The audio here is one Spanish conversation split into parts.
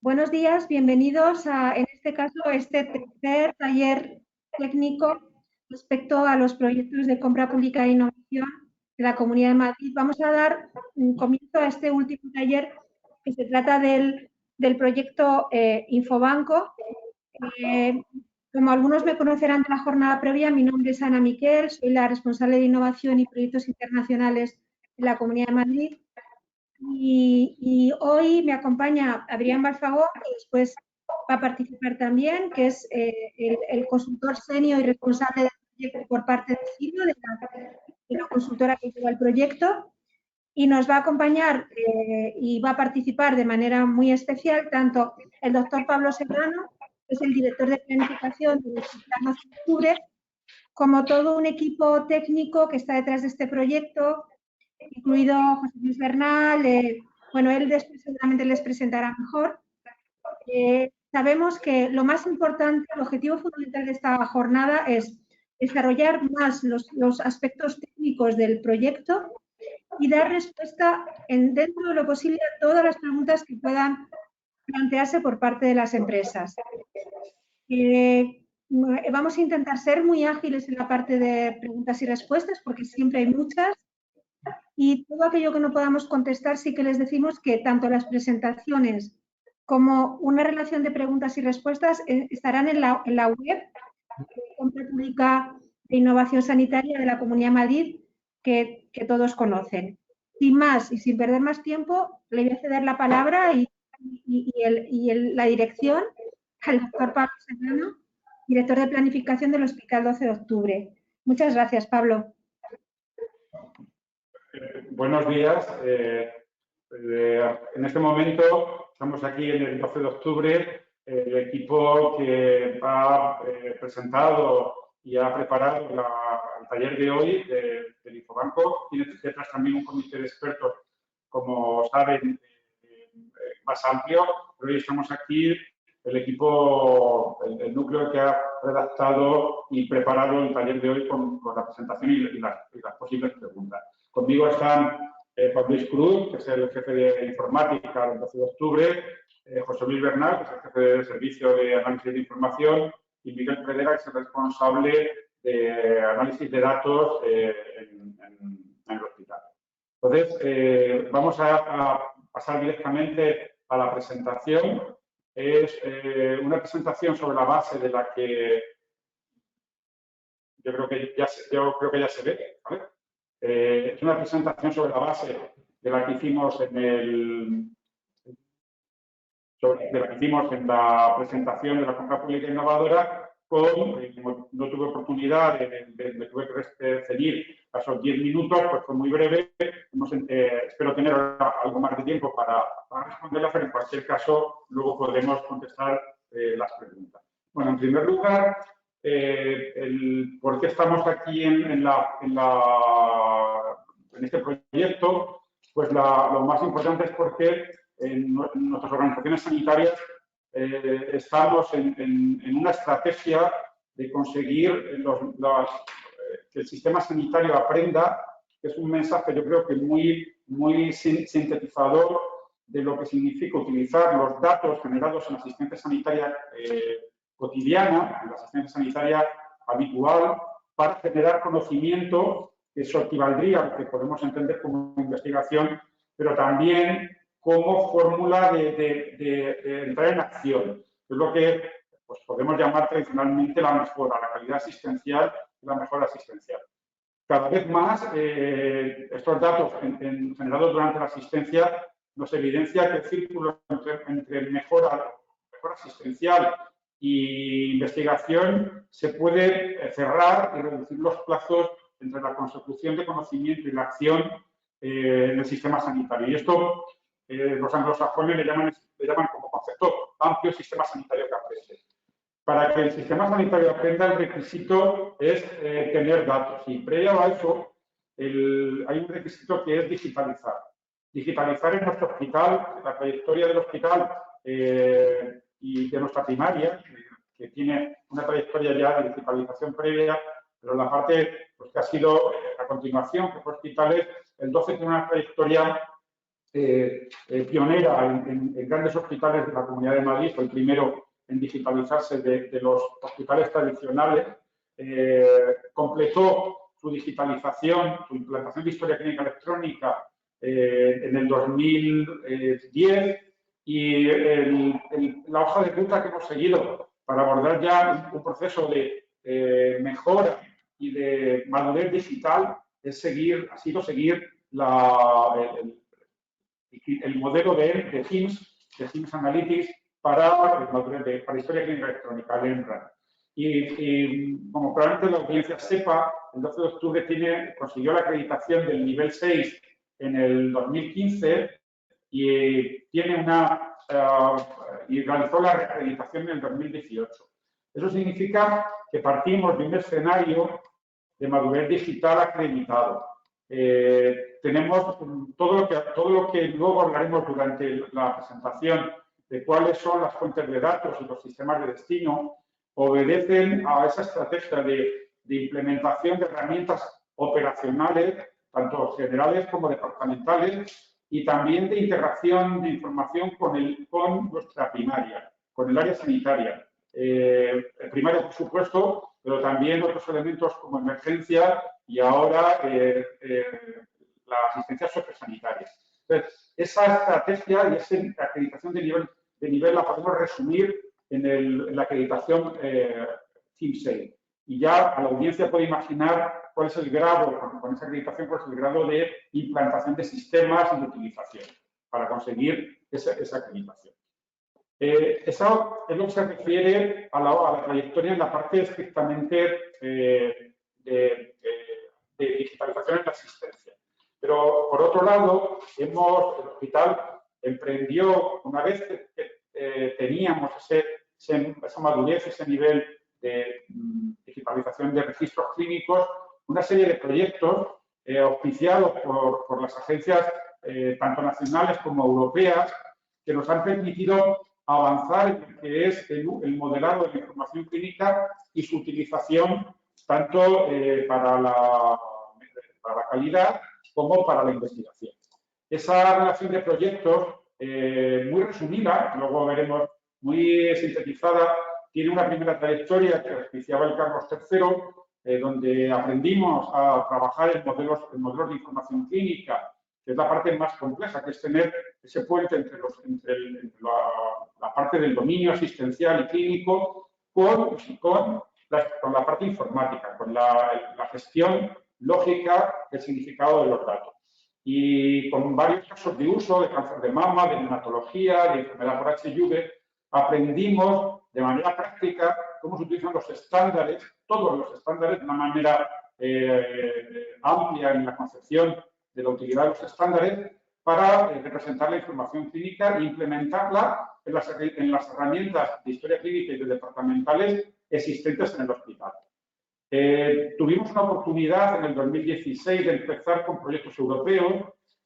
Buenos días, bienvenidos en este caso, a este tercer taller técnico respecto a los proyectos de compra pública e innovación de la Comunidad de Madrid. Vamos a dar comienzo a este último taller que se trata del proyecto Infobanco. Como algunos me conocerán de la jornada previa, mi nombre es Ana Miquel, soy la responsable de Innovación y Proyectos Internacionales de la Comunidad de Madrid. Y hoy me acompaña Adrián Balfagó, que después va a participar también, que es el consultor senior y responsable del proyecto por parte de CIRO, de la consultora que lleva el proyecto. Y nos va a acompañar y va a participar de manera muy especial tanto el doctor Pablo Serrano, que es el director de planificación del Hospital 12 de Octubre, como todo un equipo técnico que está detrás de este proyecto, incluido José Luis Bernal. Bueno, él después seguramente les presentará mejor. Sabemos que lo más importante, el objetivo fundamental de esta jornada es desarrollar más los aspectos técnicos del proyecto y dar respuesta dentro de lo posible a todas las preguntas que puedan plantearse por parte de las empresas. Vamos a intentar ser muy ágiles en la parte de preguntas y respuestas porque siempre hay muchas. Y todo aquello que no podamos contestar, sí que les decimos que tanto las presentaciones como una relación de preguntas y respuestas estarán en la web de Compra Pública de Innovación Sanitaria de la Comunidad de Madrid, que todos conocen. Sin más y sin perder más tiempo, le voy a ceder la palabra y la dirección al doctor Pablo Serrano, director de Planificación del Hospital 12 de Octubre. Muchas gracias, Pablo. Buenos días. En este momento estamos aquí en el 12 de octubre. El equipo que ha presentado y ha preparado el taller de hoy del Infobanco tiene detrás también un comité de expertos, como saben, más amplio. Pero hoy estamos aquí, el equipo, el núcleo que ha redactado y preparado el taller de hoy con la presentación y las posibles preguntas. Conmigo están Juan Luis Cruz, que es el jefe de informática del 12 de octubre, José Luis Bernal, que es el jefe de servicio de análisis de información, y Miguel Pedera, que es el responsable de análisis de datos en el hospital. Entonces, vamos a pasar directamente a la presentación. Es una presentación sobre la base de la que yo creo que ya se ve, ¿vale? Es una presentación sobre la base de la que hicimos en la presentación de la compra pública innovadora, como no tuve oportunidad me tuve que ceñir a esos 10 minutos, pues fue muy breve. Espero tener algo más de tiempo para responderlas, pero en cualquier caso luego podremos contestar las preguntas. Bueno, en primer lugar, ¿por qué estamos aquí en este proyecto? Pues lo más importante es porque en nuestras organizaciones sanitarias estamos en una estrategia de conseguir que el sistema sanitario aprenda, que es un mensaje yo creo que muy sintetizador de lo que significa utilizar los datos generados en la asistencia sanitaria cotidiana, en la asistencia sanitaria habitual, para generar conocimiento que eso equivaldría a lo que podemos entender como investigación, pero también como fórmula de entrar en acción. Es lo que pues, podemos llamar tradicionalmente la mejora, la calidad asistencial y la mejora asistencial. Cada vez más, estos datos generados durante la asistencia nos evidencia que el círculo entre mejora asistencial y investigación se puede cerrar y reducir los plazos entre la consecución de conocimiento y la acción en el sistema sanitario. Y esto los anglosajones le llaman como concepto amplio sistema sanitario que aprende. Para que el sistema sanitario aprenda, el requisito es tener datos. Y previo a eso, hay un requisito que es digitalizar. Digitalizar en nuestro hospital, la trayectoria del hospital y de nuestra primaria, que tiene una trayectoria ya de digitalización previa, pero la parte pues, que ha sido a continuación, que fue hospitales, el 12 tiene una trayectoria pionera en grandes hospitales de la Comunidad de Madrid, fue el primero en digitalizarse de los hospitales tradicionales, completó su digitalización, su implantación de historia clínica electrónica en el 2010 y la hoja de ruta que hemos seguido para abordar ya un proceso de mejora y de madurez digital ha sido seguir el modelo de HIMSS Analytics para historia clínica electrónica, el EMRAN. Y como probablemente la audiencia sepa, el 12 de octubre consiguió la acreditación del nivel 6 en el 2015 y realizó la reacreditación en el 2018. Eso significa que partimos de un escenario de madurez digital acreditado. Tenemos todo lo que luego hablaremos durante la presentación de cuáles son las fuentes de datos y los sistemas de destino, obedecen a esa estrategia de implementación de herramientas operacionales, tanto generales como departamentales, y también de integración de información con nuestra primaria, con el área sanitaria. Primaria, por supuesto, pero también otros elementos como emergencia y ahora la asistencia sociosanitaria. Entonces, esa estrategia y esa acreditación de nivel la podemos resumir en la acreditación HIMSS. Y ya a la audiencia puede imaginar cuál es el grado, con esa acreditación, cuál es el grado de implantación de sistemas y de utilización para conseguir esa acreditación. Eso es lo que se refiere a la trayectoria en la parte estrictamente de digitalización en la asistencia. Pero, por otro lado, el hospital emprendió, una vez que teníamos esa madurez, ese nivel de digitalización de registros clínicos, una serie de proyectos auspiciados por las agencias tanto nacionales como europeas, que nos han permitido avanzar en lo que es el modelado de la información clínica y su utilización tanto para la calidad como para la investigación. Esa relación de proyectos, muy resumida, luego veremos muy sintetizada, tiene una primera trayectoria que auspiciaba el Carlos III, donde aprendimos a trabajar en modelos de información clínica, que es la parte más compleja, que es tener ese puente entre la parte del dominio asistencial y clínico con la parte informática, con la gestión lógica del significado de los datos. Y con varios casos de uso de cáncer de mama, de neonatología, de enfermedad por HIV, aprendimos de manera práctica cómo se utilizan los estándares, todos los estándares, de una manera amplia en la concepción de la utilidad de los estándares para representar la información clínica e implementarla en las herramientas de historia clínica y de departamentales existentes en el hospital. Tuvimos una oportunidad en el 2016 de empezar con proyectos europeos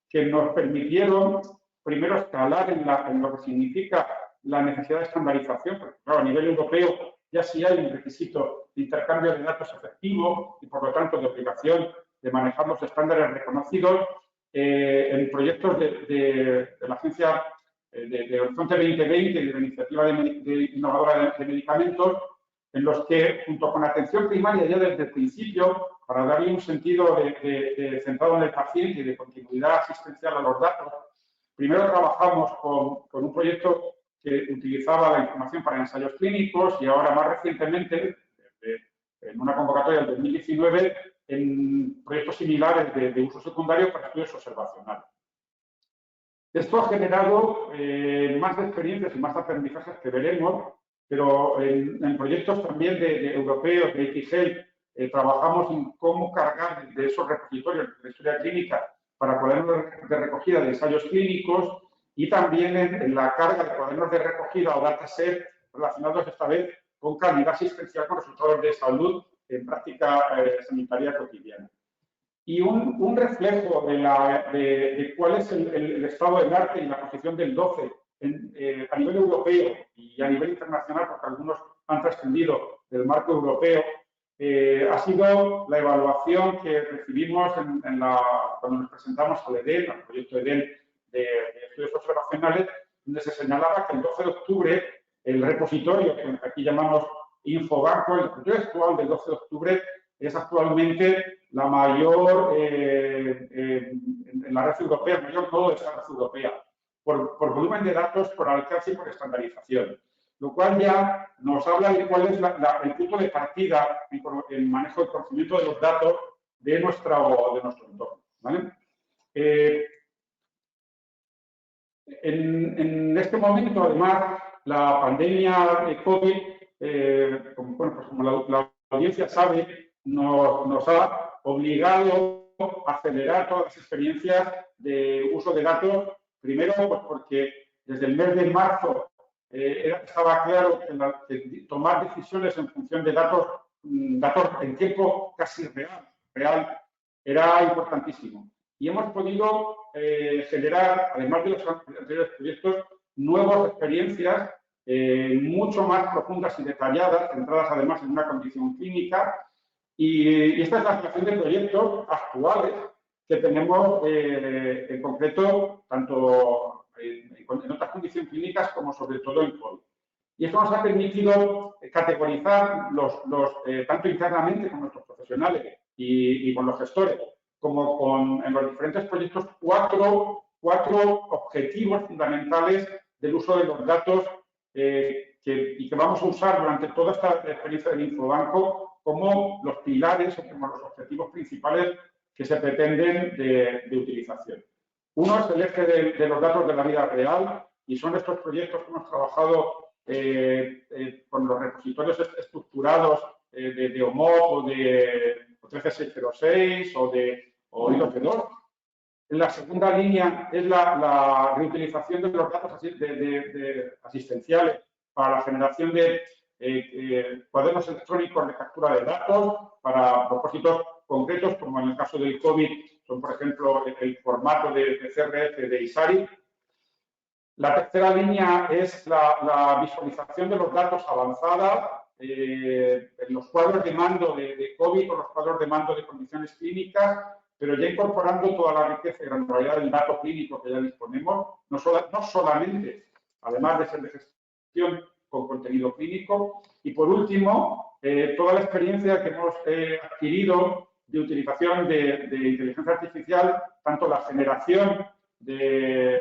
que nos permitieron primero escalar en lo que significa la necesidad de estandarización, porque claro, a nivel europeo ya sí hay un requisito de intercambio de datos efectivo y por lo tanto de obligación de manejar los estándares reconocidos en proyectos de la Agencia de Horizonte 2020 y de la Iniciativa Innovadora de Medicamentos, en los que, junto con atención primaria ya desde el principio, para darle un sentido centrado en el paciente y de continuidad asistencial a los datos, primero trabajamos con un proyecto que utilizaba la información para ensayos clínicos y ahora más recientemente, en una convocatoria del 2019, en proyectos similares de uso secundario para estudios observacionales. Esto ha generado más experiencias y más aprendizajes que veremos, pero en proyectos también europeos, de ITGEL, trabajamos en cómo cargar de esos repositorios de historia clínica para cuadernos de recogida de ensayos clínicos y también en la carga de cuadernos de recogida o dataset relacionados esta vez con calidad asistencial con resultados de salud en práctica sanitaria cotidiana. Y un reflejo de cuál es el estado del arte y la posición del 12 a nivel europeo y a nivel internacional, porque algunos han trascendido del marco europeo, ha sido la evaluación que recibimos cuando nos presentamos al EDEN, al proyecto EDEN de estudios observacionales, donde se señalaba que el 12 de octubre el repositorio, que aquí llamamos Infobanco, el repositorio actual del 12 de octubre es actualmente la mayor en la red europea, el mayor nodo de esa red europea, por volumen de datos, por alcance y por estandarización. Lo cual ya nos habla de cuál es el punto de partida en el manejo y conocimiento de los datos de nuestro entorno, ¿vale? En este momento, además, la pandemia de COVID, como la audiencia sabe, nos ha obligado a acelerar todas las experiencias de uso de datos. Primero, pues porque desde el mes de marzo estaba claro que tomar decisiones en función de datos en tiempo casi real, era importantísimo. Y hemos podido generar, además de los anteriores proyectos, nuevas experiencias mucho más profundas y detalladas, centradas además en una condición clínica. Y esta es la creación de proyectos actuales que tenemos en concreto, tanto en otras condiciones clínicas como sobre todo en COVID. Y esto nos ha permitido categorizar tanto internamente con nuestros profesionales y con los gestores, como en los diferentes proyectos, cuatro objetivos fundamentales del uso de los datos y que vamos a usar durante toda esta experiencia del Infobanco como los pilares o como los objetivos principales que se pretenden de utilización. Uno es el eje de los datos de la vida real y son estos proyectos que hemos trabajado con los repositorios estructurados de OMOP o de 13606 o IDOC2. La segunda línea es la reutilización de los datos asistenciales para la generación de cuadernos electrónicos de captura de datos para propósitos concretos, como en el caso del COVID, son, por ejemplo, el formato de CRF de ISARI. La tercera línea es la visualización de los datos avanzada en los cuadros de mando de COVID o los cuadros de mando de condiciones clínicas, pero ya incorporando toda la riqueza y granularidad del dato clínico que ya disponemos, no solamente, además de ser de gestión con contenido clínico. Y por último, toda la experiencia que hemos adquirido de utilización de inteligencia artificial, tanto la generación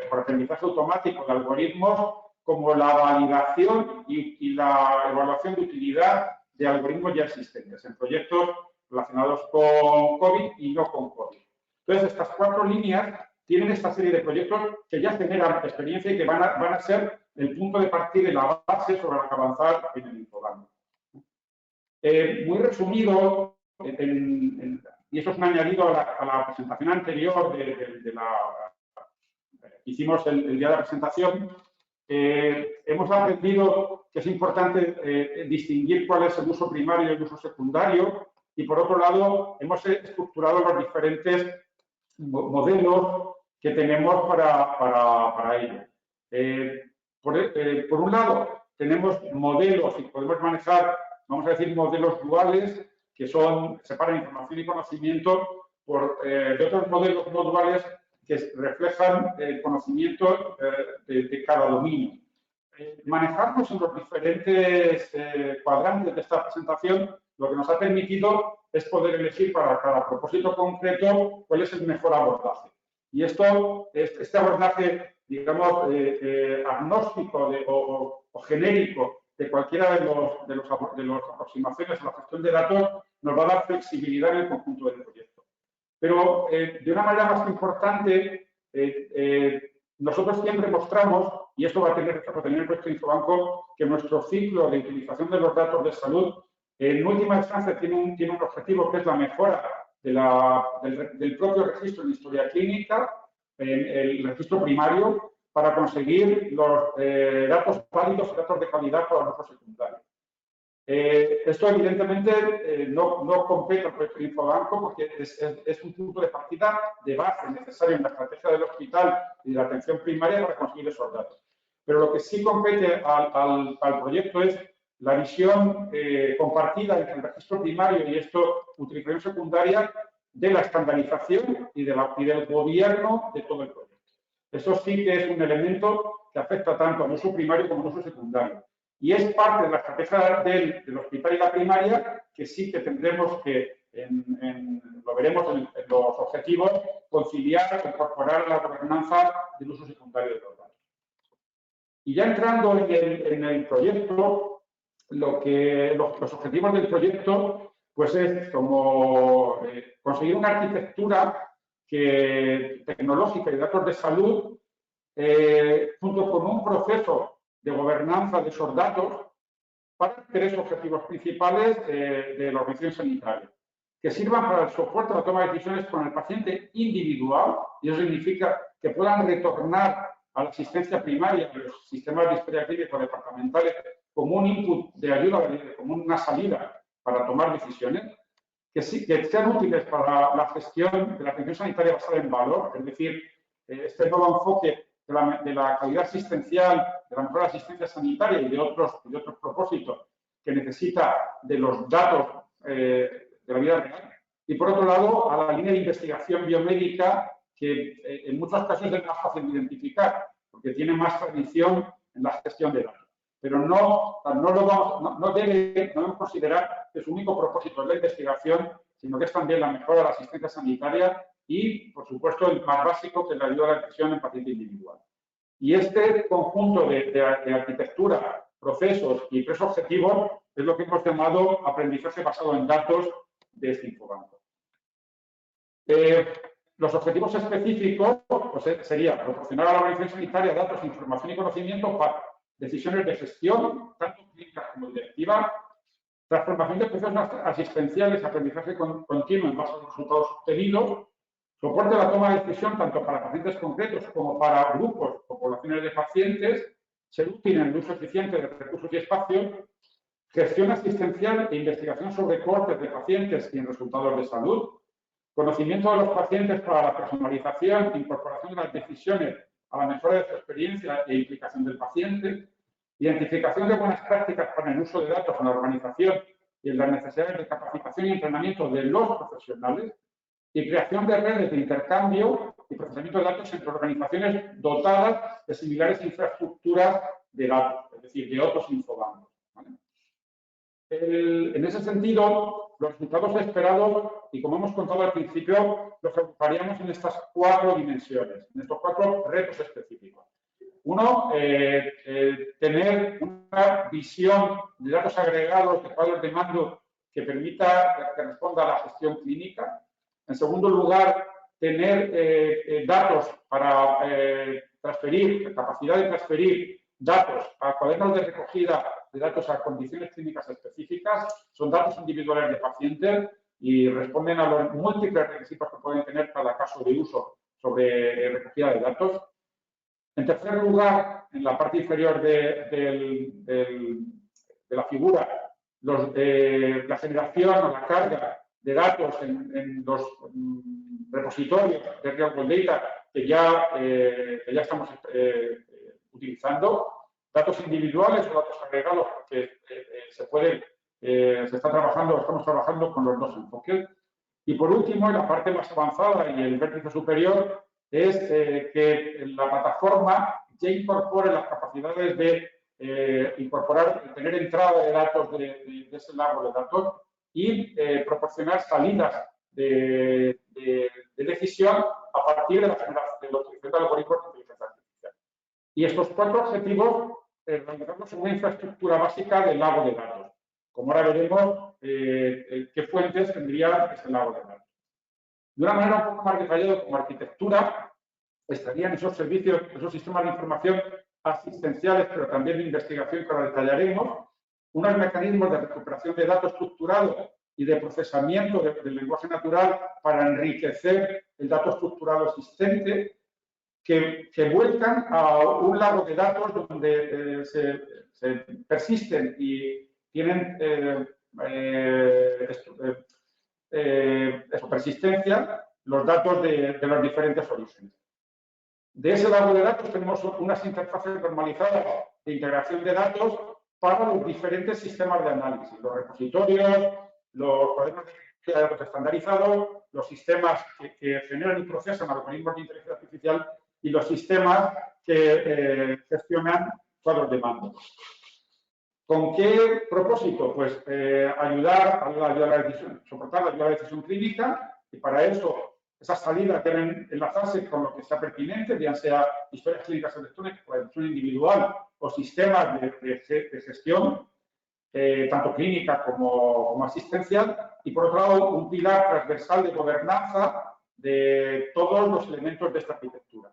por aprendizaje automático de algoritmos, como la validación y la evaluación de utilidad de algoritmos ya existentes en proyectos relacionados con COVID y no con COVID. Entonces, estas cuatro líneas tienen esta serie de proyectos que ya generan experiencia y que van a ser el punto de partida y la base sobre la que avanzar en el Infobanco. Muy resumido, y eso es un añadido a la presentación anterior que hicimos el día de la presentación, hemos aprendido que es importante distinguir cuál es el uso primario y el uso secundario, y por otro lado hemos estructurado los diferentes modelos que tenemos para ello. Por un lado, tenemos modelos y podemos manejar, vamos a decir, modelos duales que separan información y conocimiento de otros modelos no duales que reflejan el conocimiento de cada dominio. Manejarnos en los diferentes cuadrantes de esta presentación lo que nos ha permitido es poder elegir para cada propósito concreto cuál es el mejor abordaje. Y este abordaje, digamos, agnóstico o genérico de cualquiera de las aproximaciones a la gestión de datos nos va a dar flexibilidad en el conjunto del proyecto. Pero de una manera más importante, nosotros siempre mostramos, y esto va a tener el proyecto Infobanco, que nuestro ciclo de utilización de los datos de salud, en última instancia, tiene un objetivo que es la mejora del propio registro de historia clínica, el registro primario, para conseguir los datos válidos y datos de calidad para los usos secundarios. Esto, evidentemente, no compete al proyecto Infobanco porque es un punto de partida de base necesario en la estrategia del hospital y de la atención primaria para conseguir esos datos. Pero lo que sí compete al proyecto es la visión compartida entre el registro primario y utilización secundaria de la estandarización y del gobierno de todo el proyecto. Eso sí que es un elemento que afecta tanto al uso primario como al uso secundario. Y es parte de la estrategia del hospital y la primaria que sí que tendremos que, lo veremos en los objetivos, conciliar, incorporar la gobernanza del uso secundario de los datos. Y ya entrando en el proyecto, los objetivos del proyecto pues es como conseguir una arquitectura tecnológica y de datos de salud junto con un proceso de gobernanza de esos datos para 3 objetivos principales de la organización sanitaria, que sirvan para el soporte a la toma de decisiones con el paciente individual, y eso significa que puedan retornar a la asistencia primaria de los sistemas de historia clínica departamentales como un input de ayuda, como una salida para tomar decisiones, que sean útiles para la gestión de la atención sanitaria basada en valor, es decir, este nuevo enfoque de la calidad asistencial, de la mejor asistencia sanitaria y de otros propósitos que necesita de los datos de la vida real. Y por otro lado, a la línea de investigación biomédica, que en muchos casos es más fácil de identificar, porque tiene más tradición en la gestión de datos. Pero no debemos considerar que su único propósito es la investigación, sino que es también la mejora de la asistencia sanitaria y, por supuesto, el más básico, que es la ayuda a la decisión en paciente individual. Y este conjunto de arquitectura, procesos y 3 objetivos es lo que hemos llamado aprendizaje basado en datos de este infobanco. Los objetivos específicos pues, serían proporcionar a la organización sanitaria datos, información y conocimiento para decisiones de gestión, tanto clínicas como directiva, transformación de procesos asistenciales, aprendizaje continuo en base a los resultados obtenidos, soporte a la toma de decisión tanto para pacientes concretos como para grupos o poblaciones de pacientes, ser útil en el uso eficiente de recursos y espacios, gestión asistencial e investigación sobre cohortes de pacientes y en resultados de salud, conocimiento de los pacientes para la personalización, incorporación de las decisiones a la mejora de su experiencia e implicación del paciente, identificación de buenas prácticas para el uso de datos en la organización y en las necesidades de capacitación y entrenamiento de los profesionales, y creación de redes de intercambio y procesamiento de datos entre organizaciones dotadas de similares infraestructuras de datos, es decir, de otros infobancos. ¿Vale? En ese sentido, los resultados esperados, y como hemos contado al principio, los agruparíamos en estas 4 dimensiones, en estos 4 retos específicos. Uno, tener una visión de datos agregados, de cuadros de mando que permita que responda a la gestión clínica. En segundo lugar, tener datos para transferir, capacidad de transferir datos a cuadernos de recogida de datos a condiciones clínicas específicas. Son datos individuales de pacientes y responden a los múltiples requisitos que pueden tener cada caso de uso sobre recogida de datos. En tercer lugar, en la parte inferior de la figura, la generación o la carga de datos en los repositorios de Real World Data que ya estamos utilizando, datos individuales o datos agregados que estamos trabajando con los 2 enfoques. Y por último, en la parte más avanzada y el vértice superior, es que la plataforma ya incorpore las capacidades de tener entrada de datos de ese lago de datos y proporcionar salidas de decisión a partir de la utilización de algoritmos de inteligencia artificial. Y estos 4 objetivos realizamos una infraestructura básica del lago de datos. Como ahora veremos, qué fuentes tendría ese lago de datos. De una manera un poco más detallada como arquitectura, estarían esos servicios, esos sistemas de información asistenciales, pero también de investigación que ahora detallaremos, unos mecanismos de recuperación de datos estructurados y de procesamiento del lenguaje natural para enriquecer el dato estructurado existente, que vuelcan a un lago de datos donde se persisten y tienen persistencia los datos de los diferentes orígenes. De ese lago de datos tenemos unas interfaces normalizadas de integración de datos para los diferentes sistemas de análisis, los repositorios, los cuadernos de datos estandarizados, los sistemas que generan y procesan algoritmos de inteligencia artificial y los sistemas que gestionan cuadros de mando. ¿Con qué propósito? Pues ayudar a la decisión, soportar la ayuda a la decisión clínica, y para eso esas salidas deben enlazarse con lo que sea pertinente, bien sea historias clínicas electrónicas, por decisión individual o sistemas de gestión, tanto clínica como asistencial, y por otro lado un pilar transversal de gobernanza de todos los elementos de esta arquitectura.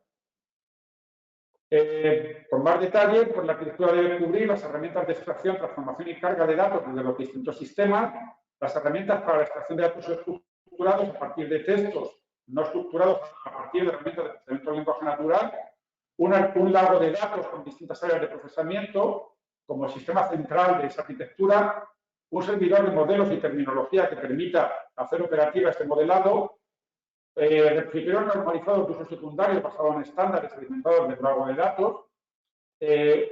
Con más detalle, pues la arquitectura debe cubrir las herramientas de extracción, transformación y carga de datos desde los distintos sistemas, las herramientas para la extracción de datos estructurados a partir de textos no estructurados a partir de herramientas de procesamiento del lenguaje natural, un lago de datos con distintas áreas de procesamiento como el sistema central de esa arquitectura, un servidor de modelos y terminología que permita hacer operativa este modelado, criterios normalizados de uso secundario basados en estándares alimentados del lago de datos,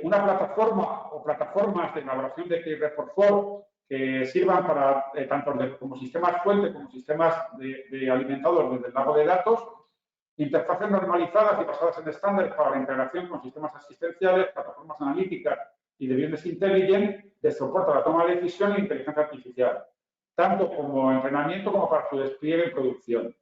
una plataforma o plataformas de elaboración de Key-Report que sirvan para tanto como sistemas fuente como sistemas de alimentados desde el lago de datos, interfaces normalizadas y basadas en estándares para la integración con sistemas asistenciales, plataformas analíticas y de business intelligence de soporte a la toma de decisión e inteligencia artificial, tanto como entrenamiento como para su despliegue en producción.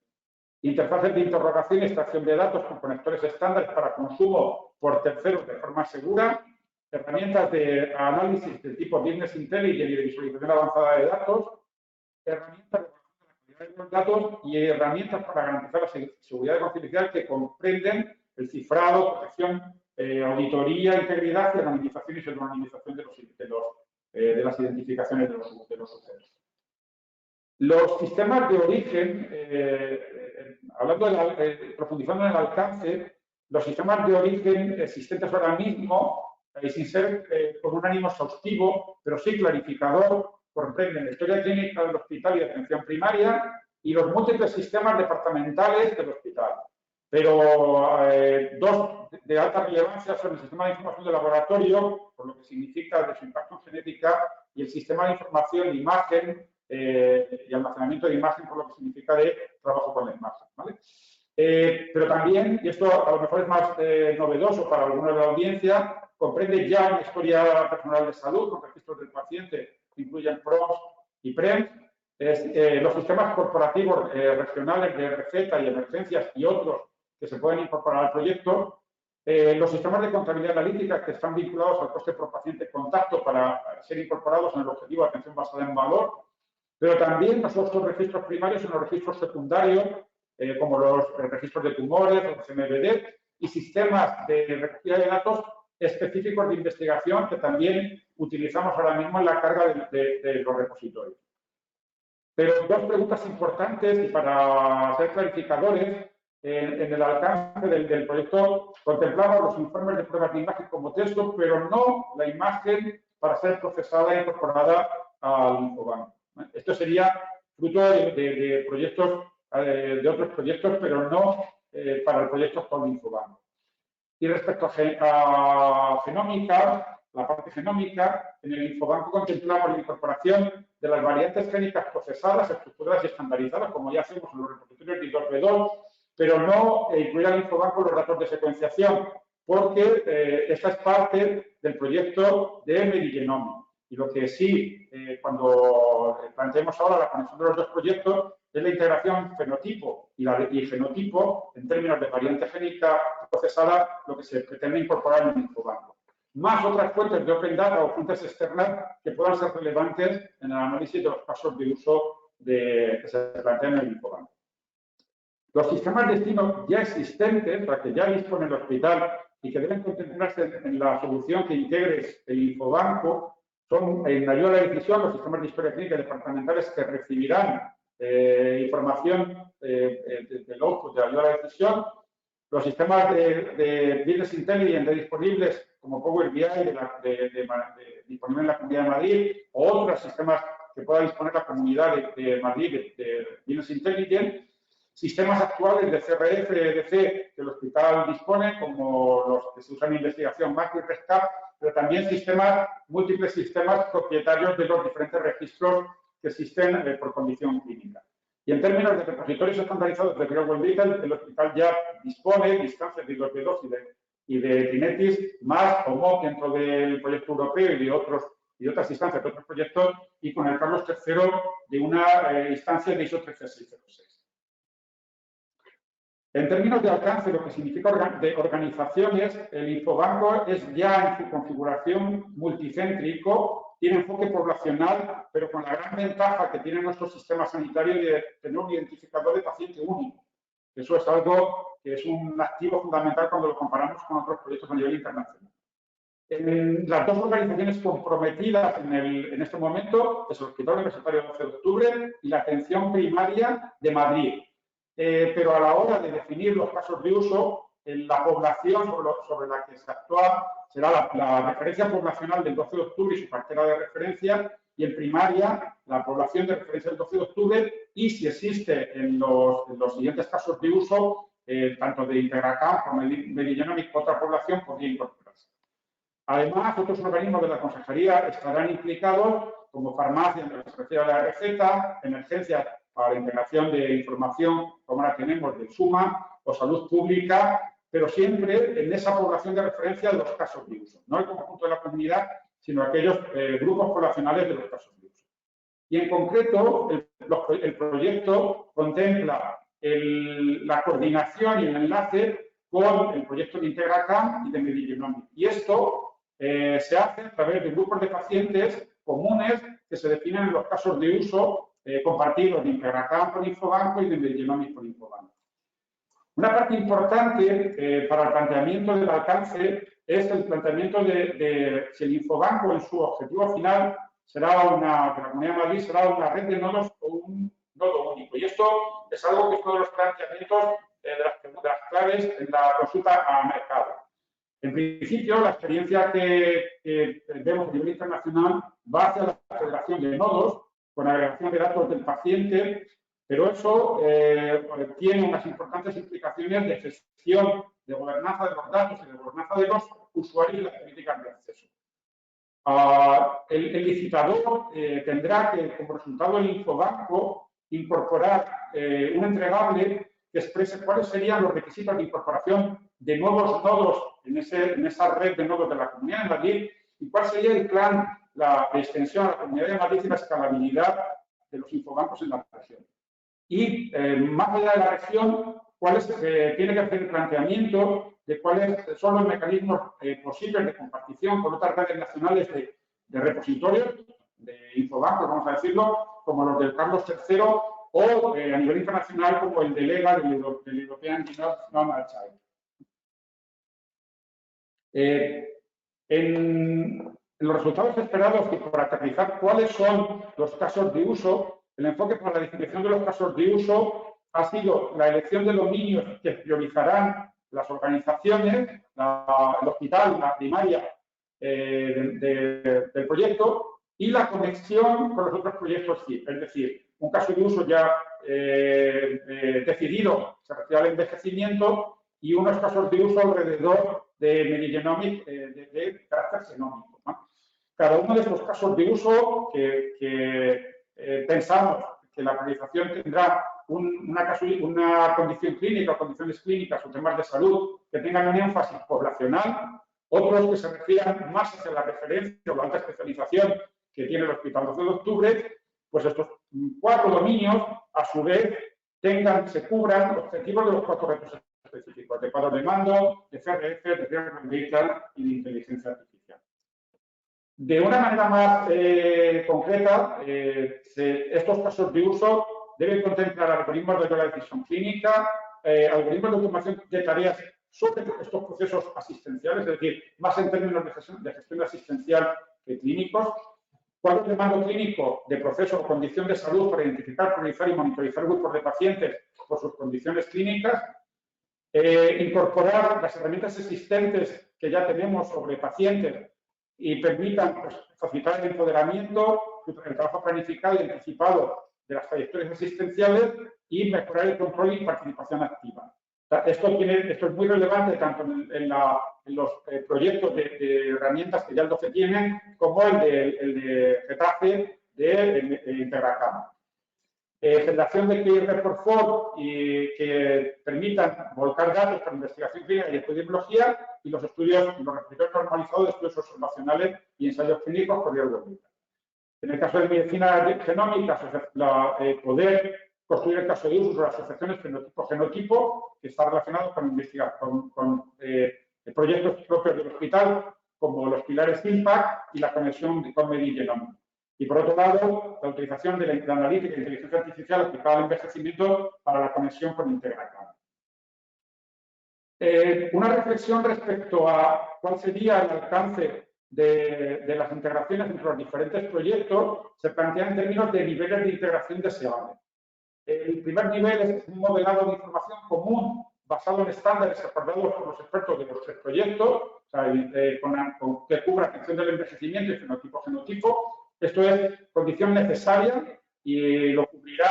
Interfaces de interrogación y extracción de datos con conectores estándares para consumo por terceros de forma segura, herramientas de análisis de tipo Business Intelligence y de visualización avanzada de datos, herramientas de calidad de los datos y herramientas para garantizar la seguridad confidencial que comprenden el cifrado, protección, auditoría, integridad y anonimización y pseudonimización de las identificaciones de los sujetos. Los sistemas de origen, profundizando en el alcance, los sistemas de origen existentes ahora mismo, sin ser con un ánimo exhaustivo, pero sí clarificador, comprenden la historia clínica del hospital y de atención primaria y los múltiples sistemas departamentales del hospital. Pero dos de alta relevancia son el sistema de información de laboratorio, por lo que significa de su impacto en genética, y el sistema de información de imagen y almacenamiento de imagen, por lo que significa de trabajo con la imagen, ¿vale? Pero también, y esto a lo mejor es más novedoso para algunos de la audiencia, comprende ya una historia personal de salud con registros del paciente que incluyen PROMS y PREMS, los sistemas corporativos regionales de receta y emergencias y otros que se pueden incorporar al proyecto, los sistemas de contabilidad analítica que están vinculados al coste por paciente contacto para ser incorporados en el objetivo de atención basada en valor, pero también los otros registros primarios en los registros secundarios, como los registros de tumores, los CMBD, y sistemas de recogida de datos específicos de investigación que también utilizamos ahora mismo en la carga de los repositorios. Pero dos preguntas importantes y para ser clarificadores, en el alcance del proyecto contemplamos los informes de pruebas de imagen como texto, pero no la imagen para ser procesada e incorporada al Infobanco. Esto sería fruto de proyectos, de otros proyectos, pero no para el proyecto con Infobanco. Y respecto a genómica, la parte genómica, en el Infobanco contemplamos la incorporación de las variantes génicas procesadas, estructuradas y estandarizadas, como ya hacemos en los repositorios de I2B2, pero no incluir al Infobanco los datos de secuenciación, porque esta es parte del proyecto de Merigenomics. Y lo que sí, cuando planteemos ahora la conexión de los dos proyectos, es la integración fenotipo y genotipo en términos de variante génica procesada, lo que se pretende incorporar en el Infobanco. Más otras fuentes de Open Data o fuentes externas que puedan ser relevantes en el análisis de los casos de uso que se plantean en el Infobanco. Los sistemas de destino ya existentes, para que ya dispone el hospital y que deben contemplarse en la solución que integre el Infobanco, son en ayuda a la decisión los sistemas de historia clínica departamentales que recibirán información del output de ayuda a la decisión, los sistemas de Business Intelligence disponibles como Power BI disponible en la Comunidad de Madrid o otros sistemas que pueda disponer la Comunidad de Madrid de Business Intelligence, sistemas actuales de CRF, EDC que el hospital dispone, como los que se usan en investigación, Macro y RESCAP, pero también múltiples sistemas propietarios de los diferentes registros que existen por condición clínica. Y en términos de repositorios estandarizados de Real World Data, el hospital ya dispone de instancias de IoT2 y de Trinetis más OMOP dentro del proyecto europeo y de otras instancias de otros proyectos, y con el Carlos III de una instancia de ISO 13606. En términos de alcance, lo que significa de organizaciones, el Infobanco es ya en su configuración multicéntrico, tiene enfoque poblacional, pero con la gran ventaja que tiene nuestro sistema sanitario de tener un identificador de paciente único. Eso es algo que es un activo fundamental cuando lo comparamos con otros proyectos a nivel internacional. Las dos organizaciones comprometidas en este momento es el Hospital Universitario 12 de Octubre y la Atención Primaria de Madrid. Pero a la hora de definir los casos de uso, la población sobre la que se actúa será la referencia poblacional del 12 de octubre y su cartera de referencia, y en primaria la población de referencia del 12 de octubre, y si existe en los siguientes casos de uso, tanto de Integracam como Medigenomic, otra población podría incorporarse. Además, otros organismos de la Consejería estarán implicados, como farmacia, en lo que se refiere a la receta, emergencias para la integración de información, como la tenemos del SUMA, o salud pública, pero siempre en esa población de referencia de los casos de uso, no el conjunto de la comunidad, sino aquellos grupos poblacionales de los casos de uso. Y en concreto, el proyecto contempla la coordinación y el enlace con el proyecto de Integracam y de Medigenomic. Y esto se hace a través de grupos de pacientes comunes que se definen en los casos de uso compartidos de Integracam con Infobanco y de Medigenomic con Infobanco. Una parte importante para el planteamiento del alcance es el planteamiento de si el Infobanco en su objetivo final será de la Comunidad de Madrid será una red de nodos o un nodo único. Y esto es algo que es uno de los planteamientos de las claves en la consulta a mercado. En principio, la experiencia que vemos a nivel internacional va hacia la federación de nodos con agregación de datos del paciente, pero eso tiene unas importantes implicaciones de gestión, de gobernanza de los datos y de gobernanza de los usuarios y las políticas de acceso. El licitador tendrá que, como resultado del Infobanco, incorporar un entregable que exprese cuáles serían los requisitos de incorporación de nuevos nodos en esa red de nodos de la Comunidad de Madrid y cuál sería el plan de extensión a la Comunidad de Madrid y la escalabilidad de los infobancos en la región. Y más allá de la región, tiene que hacer el planteamiento de cuáles son los mecanismos posibles de compartición con otras redes nacionales de repositorios, de infobancos, vamos a decirlo, como los del Carlos III o a nivel internacional como el del EGA, del European Genome Archive. En los resultados esperados y por aterrizar cuáles son los casos de uso, el enfoque para la definición de los casos de uso ha sido la elección de dominios que priorizarán las organizaciones, el hospital, la primaria del proyecto y la conexión con los otros proyectos CIP. Es decir, un caso de uso ya decidido se refiere al envejecimiento y unos casos de uso alrededor de Medigenomic de carácter genómico, ¿no? Cada uno de estos casos de uso que pensamos que la priorización tendrá una condición clínica o condiciones clínicas o temas de salud que tengan un énfasis poblacional, otros que se refieran más hacia la referencia o la alta especialización que tiene el Hospital 12 de Octubre, pues estos 4 dominios, a su vez, se cubran los objetivos de los 4 retos específicos, de cuadros de mando, de CRF, de Real Data y de inteligencia artificial. De una manera más concreta, estos casos de uso deben contemplar algoritmos de la decisión clínica, algoritmos de automación de tareas sobre estos procesos asistenciales, es decir, más en términos de gestión asistencial que clínicos, cuadros de mando clínico de proceso o condición de salud para identificar, priorizar y monitorizar grupos de pacientes por sus condiciones clínicas, incorporar las herramientas existentes que ya tenemos sobre pacientes y permitan facilitar el empoderamiento, el trabajo planificado y anticipado de las trayectorias asistenciales y mejorar el control y participación activa. Esto es muy relevante tanto en los proyectos de herramientas que ya el 12 tiene, como el de Getafe de Integracam. generación de KI Report 4 y que permitan volcar datos para investigación clínica y epidemiología y los estudios, los repositorios normalizados de estudios observacionales y ensayos clínicos por riesgo clínico. En el caso de medicina genómica, poder construir el caso de uso de las asociaciones fenotipo-genotipo, que está relacionado con investigar con proyectos propios del hospital, como los pilares IMPACT y la conexión con Medigenome. Y por otro lado, la utilización de la analítica e inteligencia artificial aplicada al envejecimiento para la conexión con Integracam. Una reflexión respecto a cuál sería el alcance de las integraciones entre los diferentes proyectos se plantea en términos de niveles de integración deseables. El primer nivel es un modelado de información común basado en estándares acordados por los expertos de los tres proyectos, o sea, que cubra atención del envejecimiento y fenotipo-genotipo. Esto es condición necesaria y lo cubrirá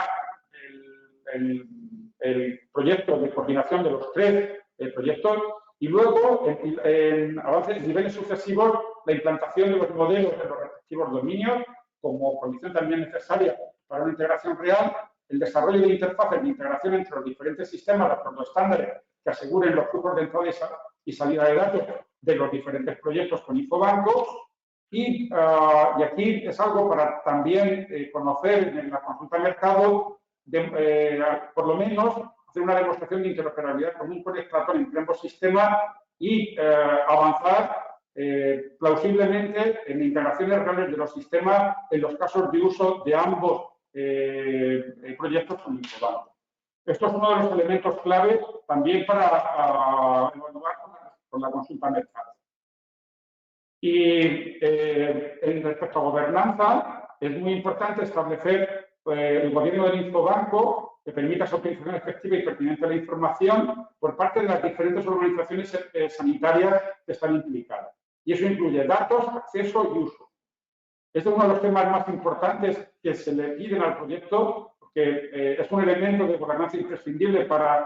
el proyecto de coordinación de los tres proyectos. Y luego, en niveles sucesivos, la implantación de los modelos de los respectivos dominios, como condición también necesaria para una integración real, el desarrollo de interfaces de integración entre los diferentes sistemas de acuerdo a estándares que aseguren los flujos de entrada y salida de datos de los diferentes proyectos con infobancos. Y aquí es algo para también conocer en la consulta de mercado, por lo menos hacer una demostración de interoperabilidad común con Stratton entre ambos sistemas y avanzar plausiblemente en integraciones reales de los sistemas en los casos de uso de ambos proyectos con Infobanco. Esto es uno de los elementos clave también para evaluar con la consulta de mercado. Y respecto a gobernanza, es muy importante establecer el gobierno del Infobanco que permita su utilización efectiva y pertinente de la información por parte de las diferentes organizaciones sanitarias que están implicadas. Y eso incluye datos, acceso y uso. Este es uno de los temas más importantes que se le piden al proyecto, porque es un elemento de gobernanza imprescindible para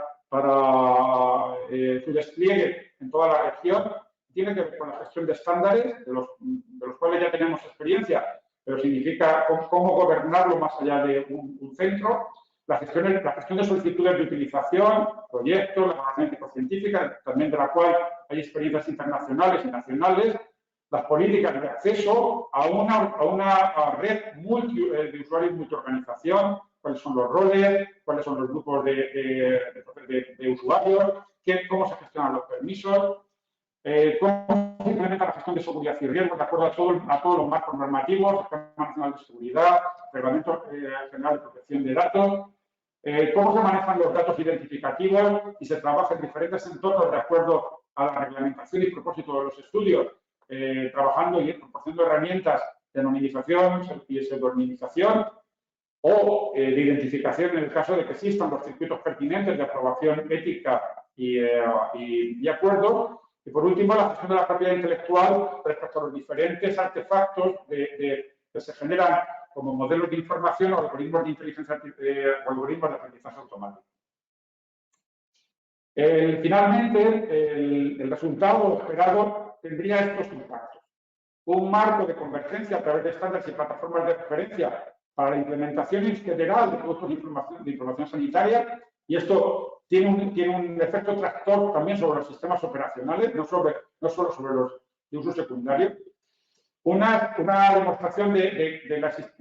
su despliegue en toda la región. Tiene que ver con la gestión de estándares, de los cuales ya tenemos experiencia, pero significa cómo gobernarlo más allá de un centro. La gestión de solicitudes de utilización, proyectos, la evaluación ético-científica, también de la cual hay experiencias internacionales y nacionales, las políticas de acceso a una red de usuarios multiorganización, cuáles son los roles, cuáles son los grupos de usuarios, cómo se gestionan los permisos, cómo se implementa la gestión de seguridad y riesgos de acuerdo a todos los marcos normativos, Sistema Nacional de Seguridad, Reglamento General de Protección de Datos, cómo se manejan los datos identificativos y se trabaja en diferentes entornos de acuerdo a la reglamentación y propósito de los estudios, trabajando y proporcionando herramientas de anonimización y pseudonimización o de identificación en el caso de que existan los circuitos pertinentes de aprobación ética y acuerdo. Y por último, la gestión de la propiedad intelectual respecto a los diferentes artefactos que se generan como modelos de información o algoritmos de inteligencia o algoritmos de aprendizaje automático. Finalmente, el resultado esperado tendría estos impactos. Un marco de convergencia a través de estándares y plataformas de referencia para la implementación integral de productos de información sanitaria, y esto tiene un efecto tractor también sobre los sistemas operacionales, no solo sobre los de uso secundario. Una demostración de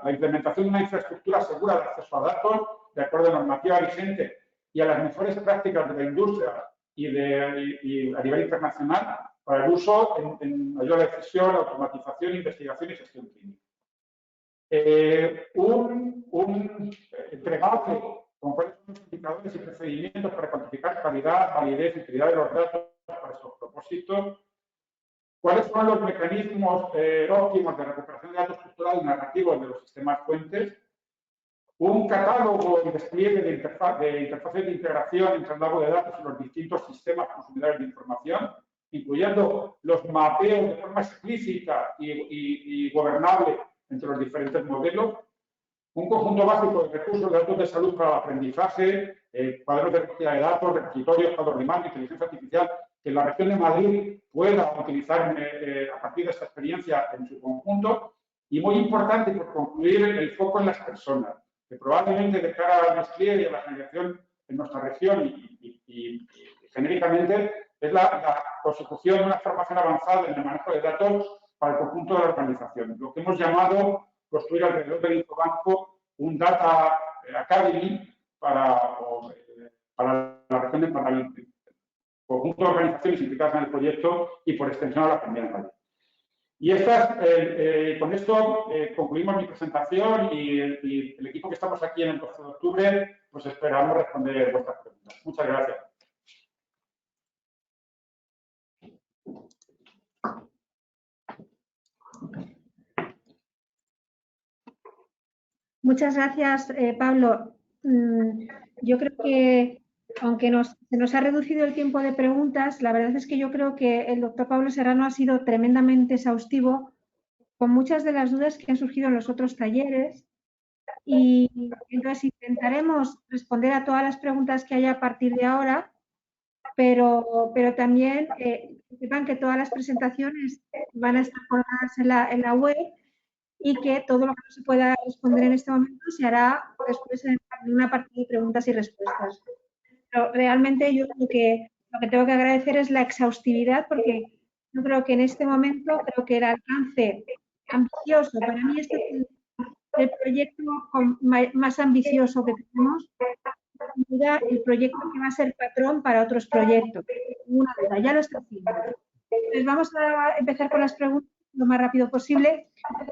la implementación de una infraestructura segura de acceso a datos, de acuerdo a la normativa vigente y a las mejores prácticas de la industria y a nivel internacional para el uso en mayor decisión, automatización, investigación y gestión clínica. Un entregable con cuáles son los indicadores y procedimientos para cuantificar calidad, validez y utilidad de los datos para estos propósitos. ¿Cuáles son los mecanismos óptimos de recuperación de datos estructurados y narrativos de los sistemas fuentes? Un catálogo y despliegue de interfaces de integración entre el lago de datos y los distintos sistemas consumidores de información, incluyendo los mapeos de forma explícita y gobernable entre los diferentes modelos. Un conjunto básico de recursos de datos de salud para el aprendizaje, cuadros de recogida de datos, repositorios, cuadros de mando, inteligencia artificial, que la región de Madrid pueda utilizar a partir de esta experiencia en su conjunto. Y muy importante, por concluir, el foco en las personas. que probablemente de cara al despliegue y a la generación en nuestra región y genéricamente es la consecución de una formación avanzada en el manejo de datos para el conjunto de la organización. Lo que hemos llamado construir alrededor del Infobanco un Data Academy para la región para el conjunto de organizaciones implicadas en el proyecto y por extensión a la Comunidad de Madrid. Y con esto concluimos mi presentación y el equipo que estamos aquí en el 12 de octubre, pues esperamos responder vuestras preguntas. Muchas gracias. Muchas gracias, Pablo. Yo creo que, aunque se nos ha reducido el tiempo de preguntas, la verdad es que yo creo que el doctor Pablo Serrano ha sido tremendamente exhaustivo con muchas de las dudas que han surgido en los otros talleres. Y entonces intentaremos responder a todas las preguntas que haya a partir de ahora, pero también sepan que todas las presentaciones van a estar colgadas en la web y que todo lo que no se pueda responder en este momento se hará después en una parte de preguntas y respuestas. Pero realmente yo lo que tengo que agradecer es la exhaustividad, porque yo creo que en este momento creo que el alcance ambicioso, para mí este es el proyecto más ambicioso que tenemos, sin duda el proyecto que va a ser patrón para otros proyectos. Una duda, ya lo está haciendo. Entonces vamos a empezar con las preguntas lo más rápido posible,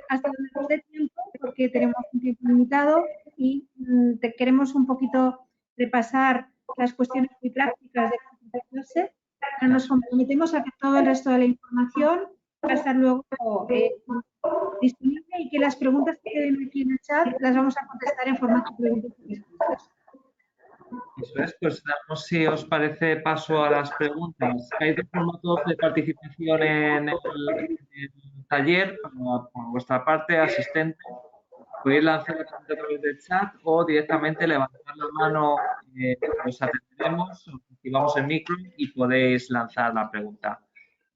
hasta donde nos dé tiempo, porque tenemos un tiempo limitado y queremos un poquito repasar las cuestiones muy prácticas de la clase. Nos comprometemos a que todo el resto de la información va a estar luego disponible y que las preguntas que queden aquí en el chat las vamos a contestar en formato de preguntas y respuestas. Eso es, pues damos, si os parece, paso a las preguntas. Hay dos formatos de participación en el taller. Por vuestra parte, asistente, podéis lanzar la pregunta a través del chat o directamente levantar la mano, os atenderemos, os activamos el micro y podéis lanzar la pregunta.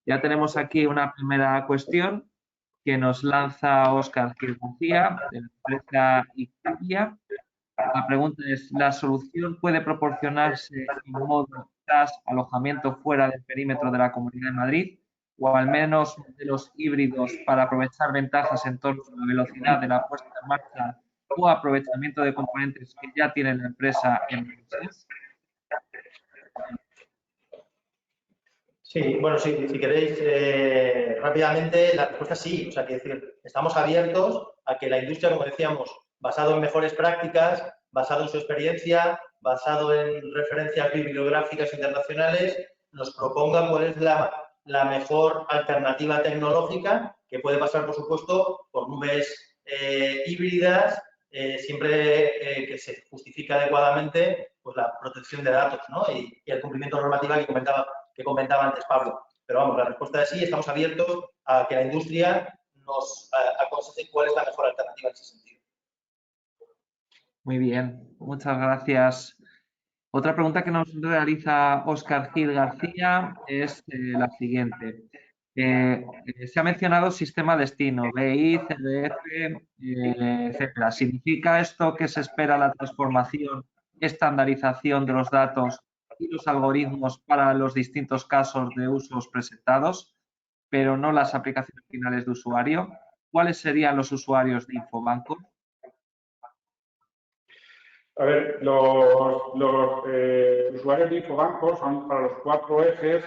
Ya tenemos aquí una primera cuestión que nos lanza Óscar Gil García, de la empresa Icapia. La pregunta es, ¿la solución puede proporcionarse en modo SaaS, alojamiento fuera del perímetro de la Comunidad de Madrid, o al menos modelos híbridos para aprovechar ventajas en torno a la velocidad de la puesta en marcha o aprovechamiento de componentes que ya tiene la empresa en SaaS? Sí, bueno, si queréis, rápidamente, la respuesta es sí. O sea, quiero decir, estamos abiertos a que la industria, como decíamos, basado en mejores prácticas, basado en su experiencia, basado en referencias bibliográficas internacionales, nos proponga cuál es la mejor alternativa tecnológica, que puede pasar, por supuesto, por nubes híbridas, siempre que se justifique adecuadamente pues, la protección de datos, ¿no? y el cumplimiento normativo que comentaba antes Pablo. Pero vamos, la respuesta es sí, estamos abiertos a que la industria nos aconseje cuál es la mejor alternativa en ese sentido. Muy bien, muchas gracias. Otra pregunta que nos realiza Óscar Gil García es la siguiente. Se ha mencionado sistema destino, BI, CDF, etcétera. ¿Significa esto que se espera la transformación, estandarización de los datos y los algoritmos para los distintos casos de usos presentados, pero no las aplicaciones finales de usuario? ¿Cuáles serían los usuarios de Infobanco? A ver, los usuarios de Infobanco son para los 4 ejes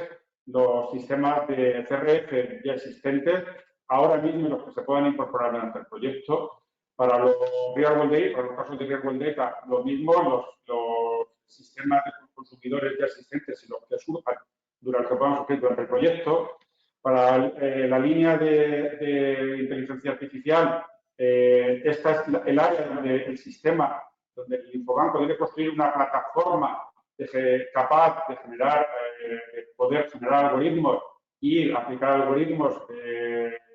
los sistemas de CRF ya existentes, ahora mismo los que se puedan incorporar durante el proyecto. Para los Real World Data, para los casos de Real World Data, lo mismo, los sistemas de consumidores ya existentes y los que surjan durante el proyecto. Para la línea de inteligencia artificial, esta es el área donde el sistema, donde el Infobanco debe construir una plataforma capaz de generar, poder generar algoritmos y aplicar algoritmos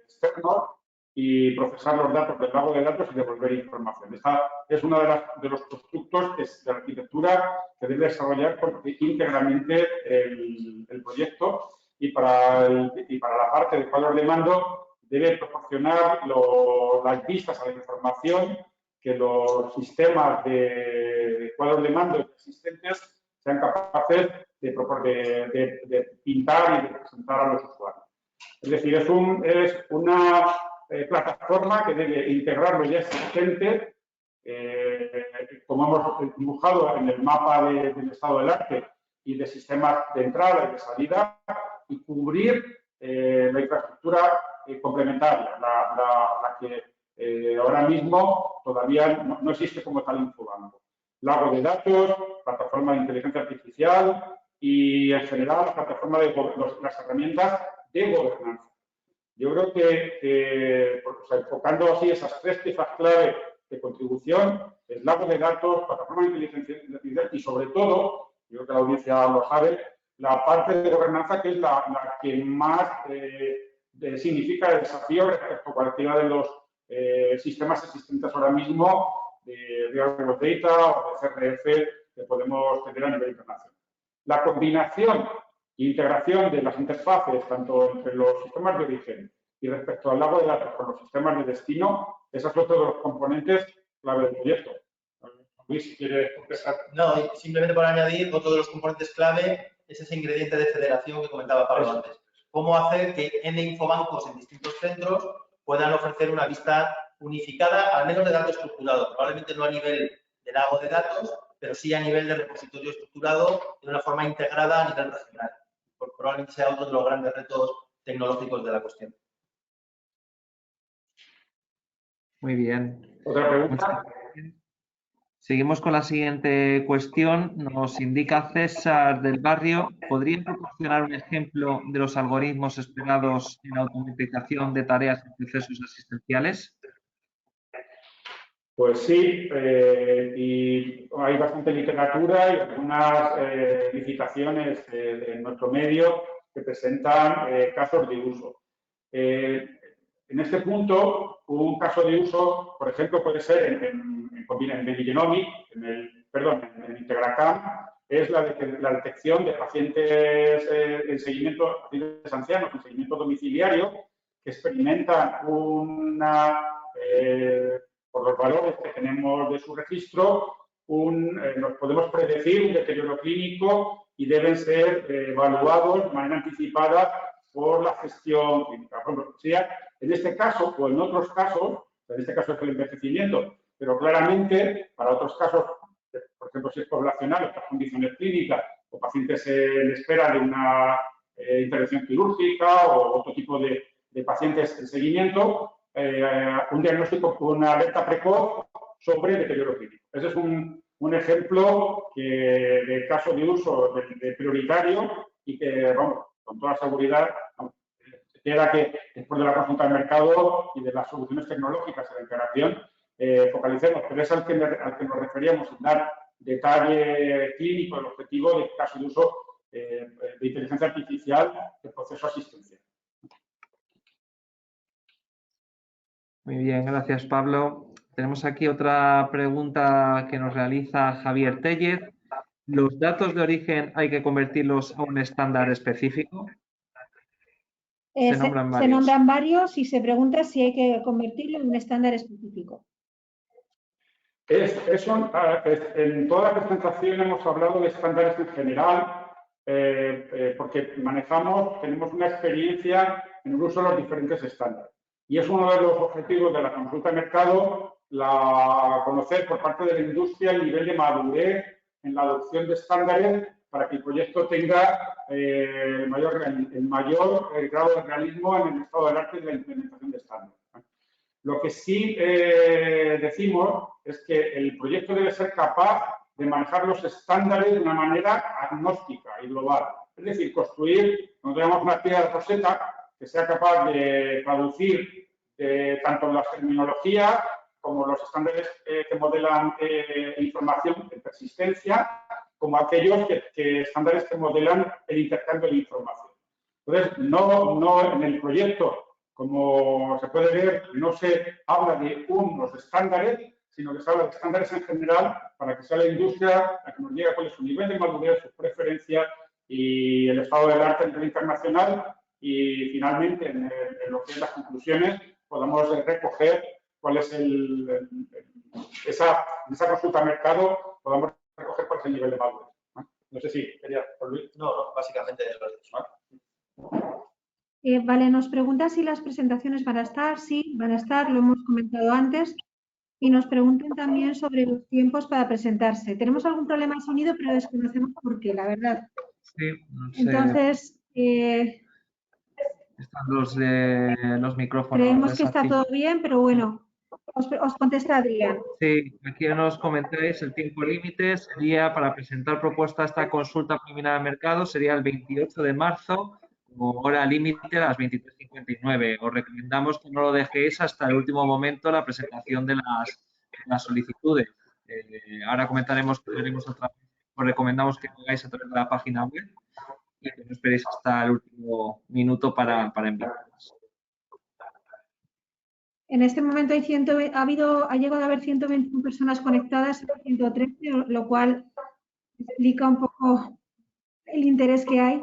externos y procesar los datos del banco de datos y devolver información. Esta es uno de los constructos de la arquitectura que debe desarrollar íntegramente el proyecto y para la parte de cuadros de mando debe proporcionar las vistas a la información que los sistemas de cuadros de mando existentes sean capaces de pintar y de presentar a los usuarios. Es decir, es una plataforma que debe integrar lo ya existente, como hemos dibujado en el mapa del estado del arte y de sistemas de entrada y de salida, y cubrir la infraestructura complementaria, la que ahora mismo todavía no existe como tal Infobanco. Lago de datos, plataforma de inteligencia artificial y, en general, la plataforma de las herramientas de gobernanza. Yo creo que enfocando así esas tres piezas clave de contribución, el lago de datos, plataforma de inteligencia artificial y, sobre todo, yo creo que la audiencia lo sabe, la parte de gobernanza que es la que más significa el desafío respecto a cualquiera de los sistemas existentes ahora mismo de Real World Data o de CRF que podemos tener a nivel internacional. La combinación e integración de las interfaces, tanto entre los sistemas de origen y respecto al lago de datos con los sistemas de destino, esos son todos los componentes clave del proyecto. Luis, si quieres contestar. No, simplemente por añadir, otro de los componentes clave es ese ingrediente de federación que comentaba Pablo antes. Cómo hacer que N infobancos en distintos centros puedan ofrecer una vista unificada, al menos de datos estructurados. Probablemente no a nivel de lago de datos, pero sí a nivel de repositorio estructurado de una forma integrada a nivel regional. Probablemente sea otro de los grandes retos tecnológicos de la cuestión. Muy bien. ¿Otra pregunta? Seguimos con la siguiente cuestión. Nos indica César del Barrio. ¿Podrían proporcionar un ejemplo de los algoritmos esperados en automatización de tareas y procesos asistenciales? Pues sí, y hay bastante literatura y algunas licitaciones en nuestro medio que presentan casos de uso. En este punto, un caso de uso, por ejemplo, puede ser en Genomic, en Integracam, es la detección de pacientes en seguimiento, pacientes ancianos en seguimiento domiciliario que experimentan por los valores que tenemos de su registro, nos podemos predecir un deterioro clínico y deben ser evaluados de manera anticipada por la gestión clínica. Por ejemplo, sea en este caso o en otros casos, en este caso es el envejecimiento, pero claramente para otros casos, por ejemplo, si es poblacional, otras condiciones clínicas o pacientes en espera de una intervención quirúrgica o otro tipo de pacientes en seguimiento, un diagnóstico con una alerta precoz sobre deterioro clínico. Ese es un ejemplo de caso de uso de prioritario y que, vamos, con toda seguridad, queda que después de la consulta del mercado y de las soluciones tecnológicas de la integración, focalicemos, pero es al que nos referíamos en dar detalle clínico, el objetivo del caso de uso de inteligencia artificial del proceso asistencial. Muy bien, gracias Pablo. Tenemos aquí otra pregunta que nos realiza Javier Tellez. ¿Los datos de origen hay que convertirlos a un estándar específico? Se nombran varios y se pregunta si hay que convertirlo en un estándar específico. En toda la presentación hemos hablado de estándares en general, porque tenemos una experiencia en el uso de los diferentes estándares. Y es uno de los objetivos de la consulta de mercado, conocer por parte de la industria el nivel de madurez en la adopción de estándares para que el proyecto tenga el mayor grado de realismo en el estado del arte de la implementación de estándares. Lo que sí decimos es que el proyecto debe ser capaz de manejar los estándares de una manera agnóstica y global. Es decir, construir, cuando tenemos una piedra de Rosetta, que sea capaz de traducir tanto las terminologías como los estándares que modelan información de persistencia, como aquellos estándares que modelan el intercambio de información. Entonces, no en el proyecto, como se puede ver, no se habla de unos estándares, sino que se habla de estándares en general para que sea la industria la que nos diga cuál es su nivel de madurez, sus preferencias y el estado del arte a nivel internacional. Y finalmente, en lo que es las conclusiones, podamos recoger cuál es esa consulta de mercado podamos recoger cuál es el nivel de madurez. No sé si quería, Luis. No, básicamente lo has dicho. Vale, nos pregunta si las presentaciones van a estar. Sí, van a estar, lo hemos comentado antes. Y nos preguntan también sobre los tiempos para presentarse. Tenemos algún problema de sonido, pero desconocemos por qué, la verdad. Sí, no sé. Entonces, Están los micrófonos. creemos que está todo bien, pero bueno, os contesta Adrián. Sí, aquí nos comentáis el tiempo límite sería para presentar propuesta a esta consulta preliminar de mercado, sería el 28 de marzo, como hora límite a las 23:59. Os recomendamos que no lo dejéis hasta el último momento la presentación de las solicitudes. Ahora comentaremos que veremos otra vez. Os recomendamos que lo hagáis a través de la página web y que no esperéis hasta el último minuto para enviarlas. En este momento ha llegado a haber 121 personas conectadas, 113, lo cual explica un poco el interés que hay.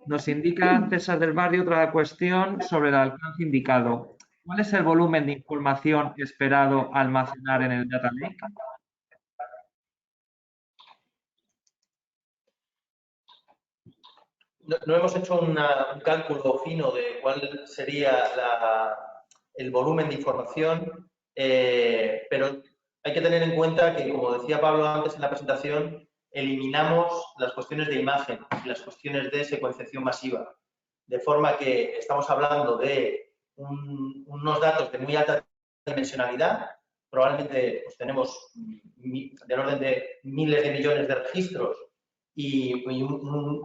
Nos indica César del Barrio otra cuestión sobre el alcance indicado. ¿Cuál es el volumen de información esperado almacenar en el Data Lake? No hemos hecho un cálculo fino de cuál sería el volumen de información, pero hay que tener en cuenta que, como decía Pablo antes en la presentación, eliminamos las cuestiones de imagen y las cuestiones de secuenciación masiva, de forma que estamos hablando de unos datos de muy alta dimensionalidad. Probablemente pues, tenemos del orden de miles de millones de registros y un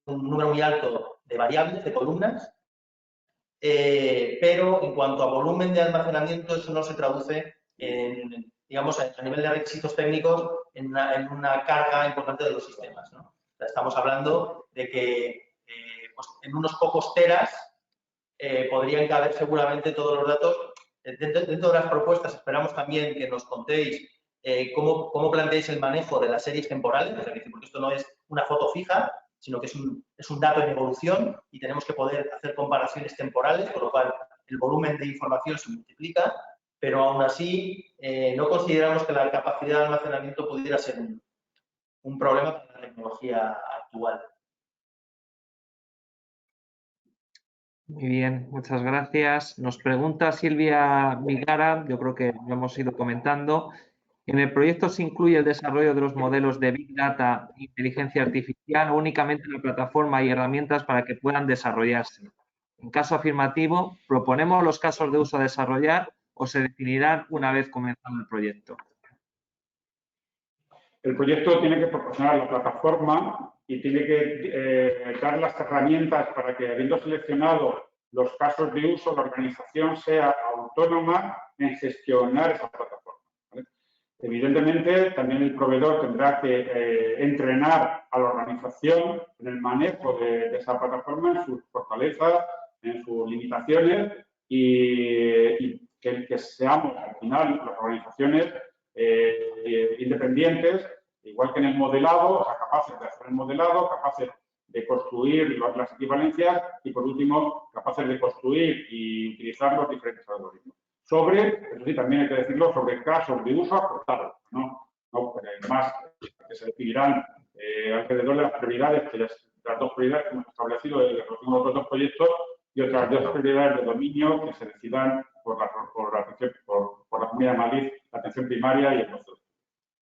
número muy alto de variables, de columnas, pero en cuanto a volumen de almacenamiento, eso no se traduce en, digamos, a nivel de requisitos técnicos en una carga importante de los sistemas, ¿no? O sea, estamos hablando de que pues en unos pocos teras podrían caber seguramente todos los datos. Dentro de las propuestas esperamos también que nos contéis cómo planteáis el manejo de las series temporales, porque esto no es una foto fija, sino que es un dato en evolución y tenemos que poder hacer comparaciones temporales, con lo cual el volumen de información se multiplica, pero aún así no consideramos que la capacidad de almacenamiento pudiera ser un problema para la tecnología actual. Muy bien, muchas gracias. Nos pregunta Silvia Vigara, yo creo que lo hemos ido comentando. ¿En el proyecto se incluye el desarrollo de los modelos de Big Data e inteligencia artificial o únicamente la plataforma y herramientas para que puedan desarrollarse? En caso afirmativo, ¿proponemos los casos de uso a desarrollar o se definirán una vez comenzado el proyecto? El proyecto tiene que proporcionar la plataforma y tiene que dar las herramientas para que, habiendo seleccionado los casos de uso, la organización sea autónoma en gestionar esa plataforma, ¿vale? Evidentemente, también el proveedor tendrá que entrenar a la organización en el manejo de esa plataforma, en sus fortalezas, en sus limitaciones y que seamos, al final, las organizaciones independientes, igual que en el modelado, o sea, capaces de hacer el modelado, capaces de construir las equivalencias y, por último, capaces de construir y utilizar los diferentes algoritmos. Eso sí, también hay que decirlo, sobre casos de uso acortado, ¿no? Además, que se definirán alrededor de las prioridades, las dos prioridades que hemos establecido en los otros dos proyectos y otras dos prioridades de dominio que se decidan por la Comunidad de Madrid, la atención primaria y el control.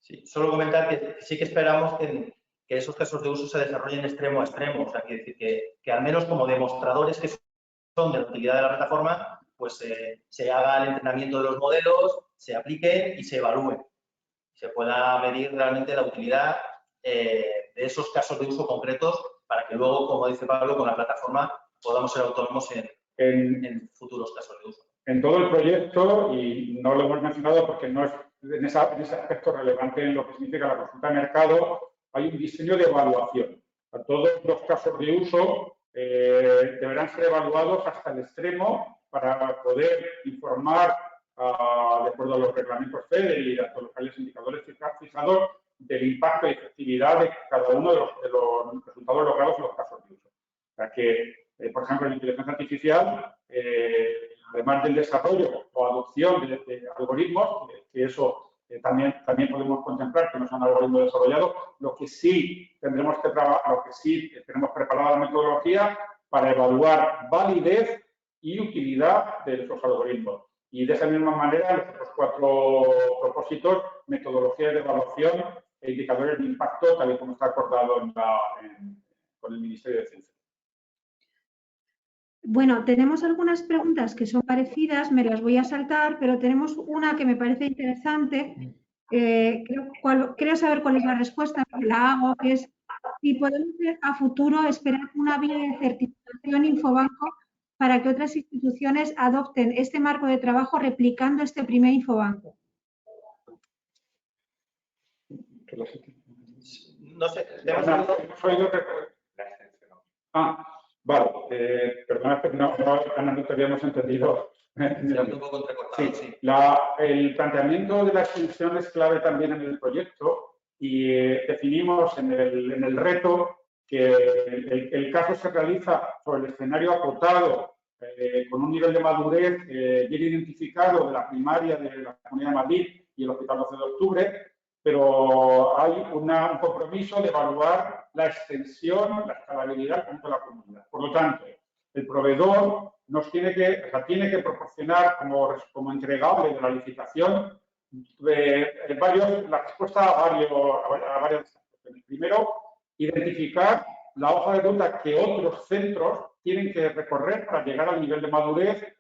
Sí, solo comentar que sí que esperamos que esos casos de uso se desarrollen extremo a extremo, o sea, quiere decir que al menos como demostradores que son de la utilidad de la plataforma, pues se haga el entrenamiento de los modelos, se aplique y se evalúe. Se pueda medir realmente la utilidad de esos casos de uso concretos para que luego, como dice Pablo, con la plataforma podamos ser autónomos en futuros casos de uso. En todo el proyecto, y no lo hemos mencionado porque no es en ese aspecto relevante en lo que significa la consulta de mercado, hay un diseño de evaluación. Todos los casos de uso deberán ser evaluados hasta el extremo para poder informar, de acuerdo a los reglamentos FEDER y a los locales indicadores fijados, del impacto y efectividad de cada uno de los resultados logrados en los casos de uso. O sea que, por ejemplo, en inteligencia artificial, además del desarrollo o adopción de algoritmos, que eso también podemos contemplar, que no son algoritmos desarrollados, lo que sí tendremos que trabajar, lo que sí tenemos preparada la metodología para evaluar validez y utilidad de esos algoritmos. Y de esa misma manera, los 4 propósitos, metodología de evaluación e indicadores de impacto, tal y como está acordado con el Ministerio de Ciencia. Bueno, tenemos algunas preguntas que son parecidas, me las voy a saltar, pero tenemos una que me parece interesante. Creo saber cuál es la respuesta, pero la hago, que es si podemos a futuro esperar una vía de certificación Infobanco para que otras instituciones adopten este marco de trabajo replicando este primer Infobanco. No sé, vale. Perdona, Ana, no te habíamos entendido. Un poco entrecortado, sí. El planteamiento de la extensión es clave también en el proyecto y definimos en el reto que el caso se realiza sobre el escenario acotado con un nivel de madurez bien identificado de la primaria de la Comunidad de Madrid y el Hospital 12 de Octubre, pero hay un compromiso de evaluar la extensión, la escalabilidad dentro de la comunidad. Por lo tanto, el proveedor nos tiene que proporcionar como entregable de la licitación la respuesta a varias cuestiones. Primero, identificar la hoja de ruta que otros centros tienen que recorrer para llegar al nivel de madurez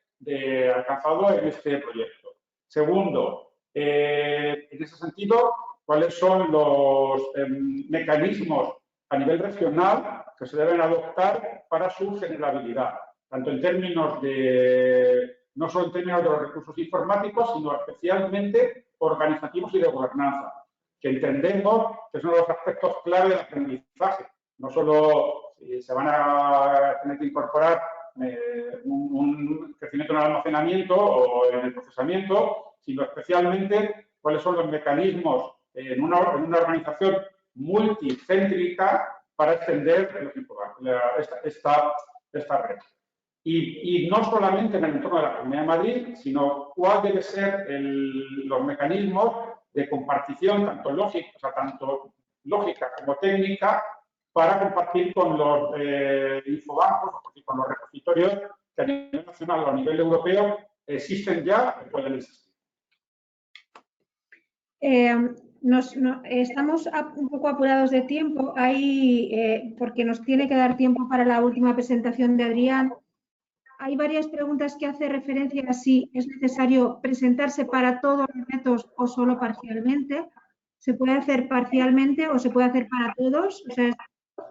alcanzado en este proyecto. Segundo, en ese sentido, cuáles son los mecanismos a nivel regional que se deben adoptar para su generabilidad, tanto en términos no solo en términos de los recursos informáticos, sino especialmente organizativos y de gobernanza, que entendemos que son los aspectos clave del aprendizaje. No solo se van a tener que incorporar un crecimiento en el almacenamiento o en el procesamiento, sino especialmente cuáles son los mecanismos en una organización multicéntrica para extender esta red. Y no solamente en el entorno de la Comunidad de Madrid, sino cuál debe ser los mecanismos de compartición, tanto lógica como técnica, para compartir con los infobancos y con los repositorios que a nivel nacional o a nivel europeo existen ya o pueden existir. Estamos un poco apurados de tiempo porque nos tiene que dar tiempo para la última presentación de Adrián. Hay varias preguntas que hacen referencia a si es necesario presentarse para todos los retos o solo parcialmente. Se puede hacer parcialmente o se puede hacer para todos. O sea,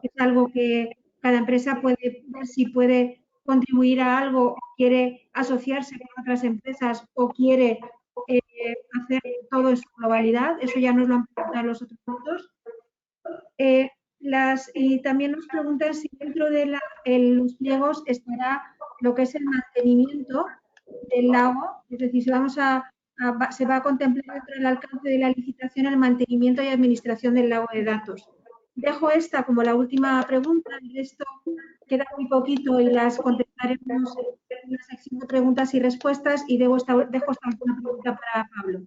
es algo que cada empresa puede ver si puede contribuir a algo, quiere asociarse con otras empresas o quiere hacer todo en su globalidad. Eso ya nos lo han preguntado los otros puntos. Y también nos preguntan si dentro de los pliegos estará lo que es el mantenimiento del lago, es decir, si se va a contemplar dentro del alcance de la licitación el mantenimiento y administración del lago de datos. Dejo esta como la última pregunta, el resto queda muy poquito y las contestaremos en la sección de preguntas y respuestas y dejo esta última pregunta para Pablo.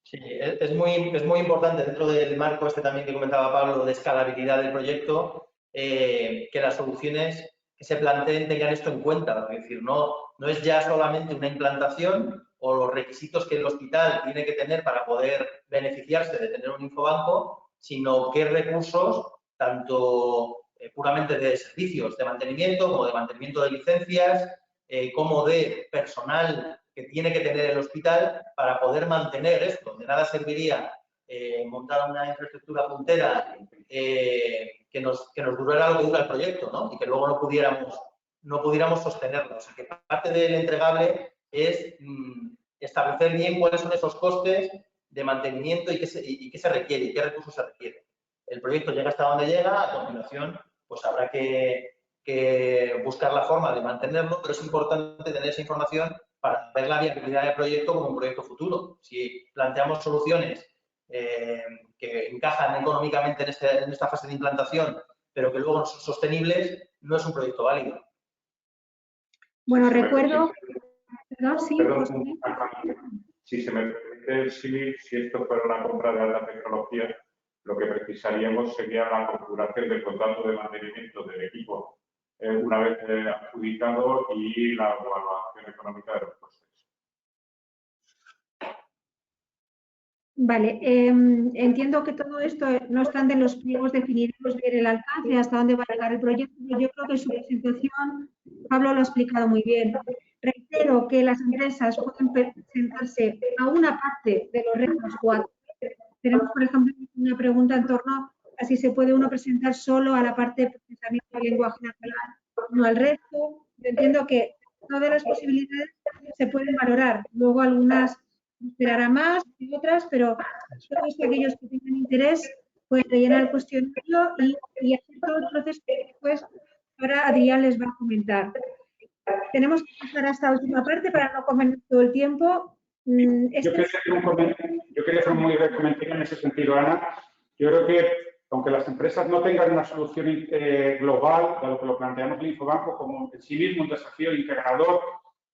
Sí, es muy importante dentro del marco también que comentaba Pablo de escalabilidad del proyecto, que las soluciones que se planteen tengan esto en cuenta. Es decir, no es ya solamente una implantación o los requisitos que el hospital tiene que tener para poder beneficiarse de tener un infobanco, sino qué recursos, tanto puramente de servicios de mantenimiento, como de mantenimiento de licencias, como de personal que tiene que tener el hospital para poder mantener esto. De nada serviría montar una infraestructura puntera que nos durara lo que dura el proyecto, ¿no? Y que luego no pudiéramos sostenerlo. O sea, que parte del entregable es establecer bien cuáles son esos costes de mantenimiento y qué se requiere, y qué recursos se requieren. El proyecto llega hasta donde llega, a continuación pues habrá que buscar la forma de mantenerlo, pero es importante tener esa información para ver la viabilidad del proyecto como un proyecto futuro. Si planteamos soluciones que encajan económicamente en esta fase de implantación, pero que luego no son sostenibles, no es un proyecto válido. Bueno, recuerdo No, sí, Perdón, pues, si se me permite, si esto fuera una compra de alta tecnología, lo que precisaríamos sería la configuración del contrato de mantenimiento del equipo una vez adjudicado y la evaluación económica de los costes. Vale, entiendo que todo esto no están de los pliegos definitivos ver el alcance, hasta dónde va a llegar el proyecto, pero yo creo que en su presentación Pablo lo ha explicado muy bien. Reitero que las empresas pueden presentarse a una parte de los retos o a... Tenemos, por ejemplo, una pregunta en torno a si se puede uno presentar solo a la parte de procesamiento del lenguaje natural, no al resto. Yo entiendo que todas las posibilidades se pueden valorar. Luego algunas esperará más y otras, pero todos aquellos que tengan interés pueden rellenar el cuestionario y hacer todo el proceso que después ahora Adrián les va a comentar. Tenemos que pasar a esta última parte para no comer todo el tiempo. Yo quería hacer un muy breve comentario en ese sentido, Ana. Yo creo que, aunque las empresas no tengan una solución global, de lo que lo planteamos en Infobanco como en sí mismo un desafío integrador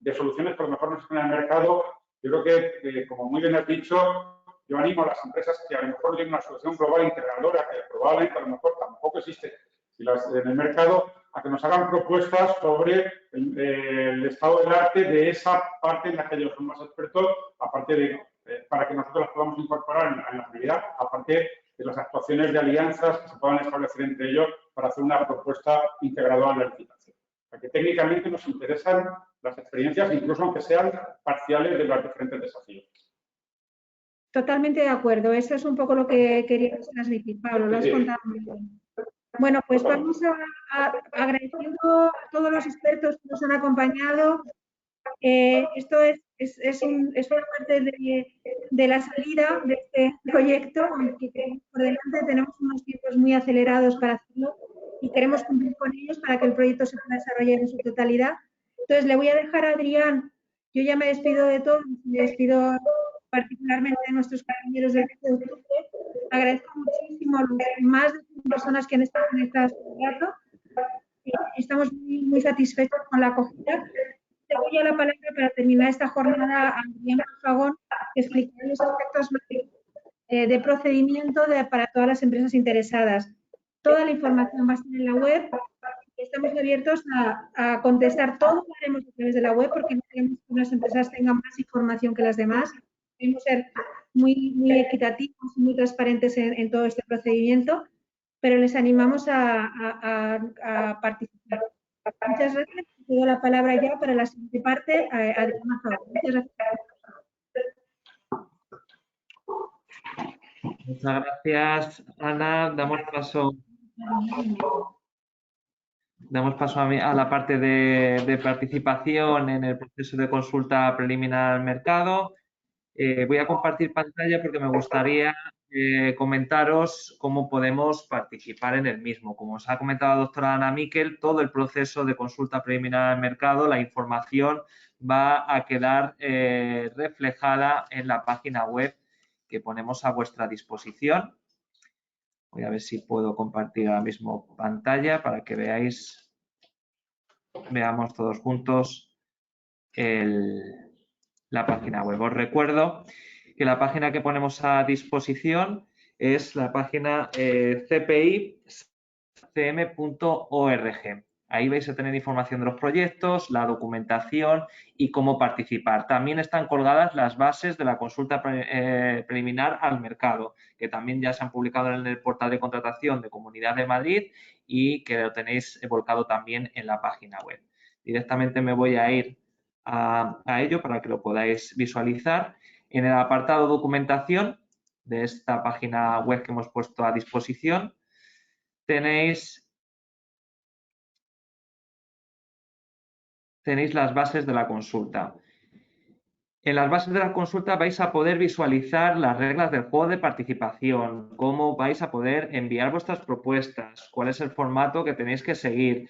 de soluciones que a lo mejor no están en el mercado, yo creo que, como muy bien has dicho, yo animo a las empresas que a lo mejor tienen una solución global integradora, que probablemente a lo mejor tampoco existe en el mercado, a que nos hagan propuestas sobre el estado del arte de esa parte en la que ellos son más expertos, aparte de, para que nosotros las podamos incorporar en la actividad, aparte de las actuaciones de alianzas que se puedan establecer entre ellos para hacer una propuesta integradora en la licitación. O sea, que técnicamente nos interesan las experiencias, incluso aunque sean parciales de los diferentes desafíos. Totalmente de acuerdo. Eso es un poco lo que queríamos transmitir, Pablo. Lo has contado muy bien. Bueno, pues vamos agradeciendo a todos los expertos que nos han acompañado. Esto es una parte de la salida de este proyecto, aunque por delante tenemos unos tiempos muy acelerados para hacerlo y queremos cumplir con ellos para que el proyecto se pueda desarrollar en su totalidad. Entonces, le voy a dejar a Adrián. Yo ya me despido de todos, me despido particularmente de nuestros compañeros del club. Agradezco muchísimo a los más de 100 personas que han estado conectadas este rato. Estamos muy satisfechos con la acogida. Te doy la palabra para terminar esta jornada a Adrián Fagón, que explicará los aspectos de procedimiento para todas las empresas interesadas. Toda la información va a estar en la web. Estamos abiertos a contestar todo, lo haremos a través de la web porque no queremos que las empresas tengan más información que las demás. Queremos ser muy equitativos y muy transparentes en todo este procedimiento, pero les animamos a participar. Muchas gracias. Te doy la palabra ya para la siguiente parte. Adriana, muchas gracias. Muchas gracias, Ana. Damos paso a la parte de participación en el proceso de consulta preliminar al mercado. Voy a compartir pantalla porque me gustaría comentaros cómo podemos participar en el mismo. Como os ha comentado la doctora Ana Miquel, todo el proceso de consulta preliminar al mercado, la información va a quedar reflejada en la página web que ponemos a vuestra disposición. Voy a ver si puedo compartir ahora mismo pantalla para que veamos todos juntos la página web. Os recuerdo que la página que ponemos a disposición es la página cpicm.org. Ahí vais a tener información de los proyectos, la documentación y cómo participar. También están colgadas las bases de la consulta preliminar al mercado, que también ya se han publicado en el portal de contratación de Comunidad de Madrid y que lo tenéis volcado también en la página web. Directamente me voy a ir a ello para que lo podáis visualizar. En el apartado documentación de esta página web que hemos puesto a disposición tenéis las bases de la consulta. En las bases de la consulta vais a poder visualizar las reglas del juego de participación, cómo vais a poder enviar vuestras propuestas, cuál es el formato que tenéis que seguir.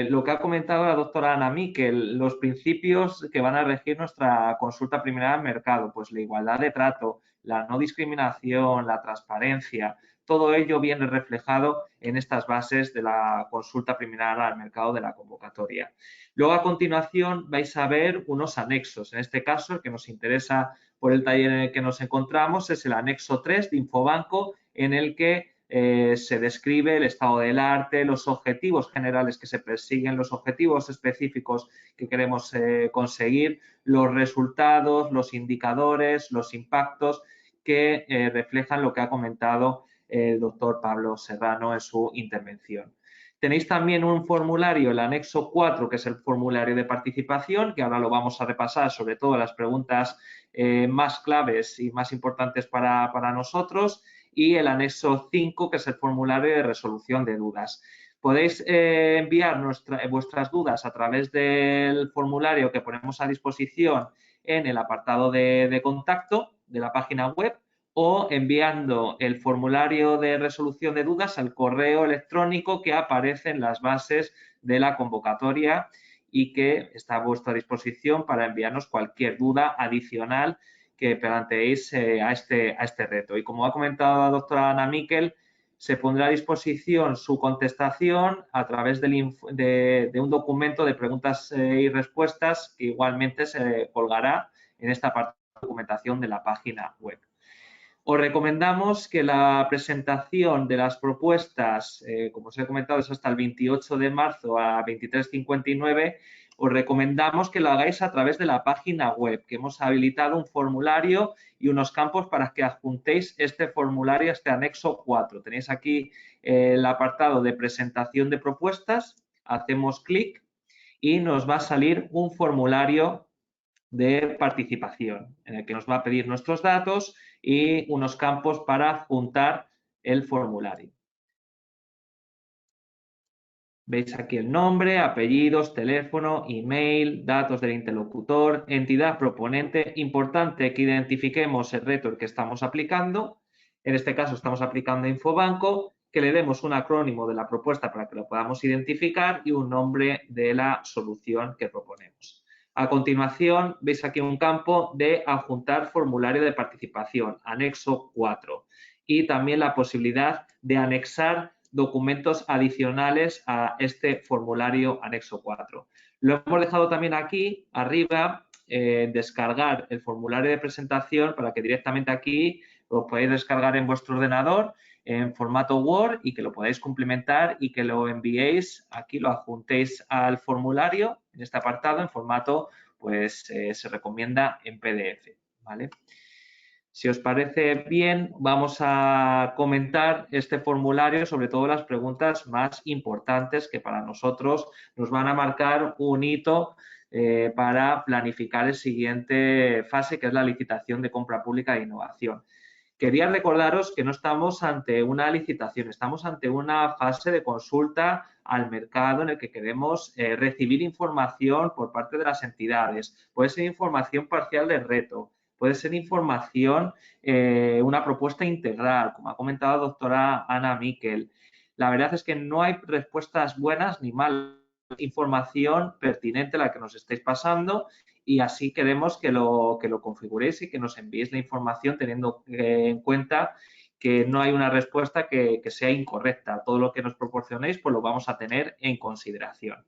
Lo que ha comentado la doctora Ana Miquel, los principios que van a regir nuestra consulta preliminar al mercado, pues la igualdad de trato, la no discriminación, la transparencia. todo ello viene reflejado en estas bases de la consulta preliminar al mercado de la convocatoria. Luego, a continuación, vais a ver unos anexos. En este caso, el que nos interesa por el taller en el que nos encontramos es el anexo 3 de Infobanco, en el que se describe el estado del arte, los objetivos generales que se persiguen, los objetivos específicos que queremos conseguir, los resultados, los indicadores, los impactos que reflejan lo que ha comentado el doctor Pablo Serrano en su intervención. Tenéis también un formulario, el anexo 4, que es el formulario de participación, que ahora lo vamos a repasar, sobre todo las preguntas más claves y más importantes para nosotros, y el anexo 5, que es el formulario de resolución de dudas. Podéis enviar vuestras dudas a través del formulario que ponemos a disposición en el apartado de contacto de la página web, o enviando el formulario de resolución de dudas al correo electrónico que aparece en las bases de la convocatoria y que está a vuestra disposición para enviarnos cualquier duda adicional que planteéis a este reto. Y como ha comentado la doctora Ana Miquel, se pondrá a disposición su contestación a través de un documento de preguntas y respuestas que igualmente se colgará en esta parte de documentación de la página web. Os recomendamos que la presentación de las propuestas, como os he comentado, es hasta el 28 de marzo a 23:59. Os recomendamos que lo hagáis a través de la página web, que hemos habilitado un formulario y unos campos para que adjuntéis este formulario, este anexo 4. Tenéis aquí el apartado de presentación de propuestas, hacemos clic y nos va a salir un formulario de participación en el que nos va a pedir nuestros datos y unos campos para adjuntar el formulario. Veis aquí el nombre, apellidos, teléfono, email, datos del interlocutor, entidad proponente. Importante que identifiquemos el reto el que estamos aplicando. En este caso estamos aplicando Infobanco, que le demos un acrónimo de la propuesta para que lo podamos identificar y un nombre de la solución que proponemos. A continuación, veis aquí un campo de adjuntar formulario de participación, anexo 4, y también la posibilidad de anexar documentos adicionales a este formulario anexo 4. Lo hemos dejado también aquí arriba, descargar el formulario de presentación para que directamente aquí lo podáis descargar en vuestro ordenador en formato Word y que lo podáis complementar y que lo enviéis, aquí lo adjuntéis al formulario en este apartado en formato, pues se recomienda en PDF, ¿vale? Si os parece bien, vamos a comentar este formulario, sobre todo las preguntas más importantes que para nosotros nos van a marcar un hito para planificar el siguiente fase, que es la licitación de compra pública e innovación. Quería recordaros que no estamos ante una licitación, estamos ante una fase de consulta al mercado en el que queremos recibir información por parte de las entidades. Puede ser información parcial del reto, puede ser información, una propuesta integral, como ha comentado la doctora Ana Miquel. La verdad es que no hay respuestas buenas ni malas, información pertinente la que nos estáis pasando y así queremos que lo configuréis y que nos enviéis la información teniendo en cuenta que no hay una respuesta que sea incorrecta. Todo lo que nos proporcionéis pues lo vamos a tener en consideración.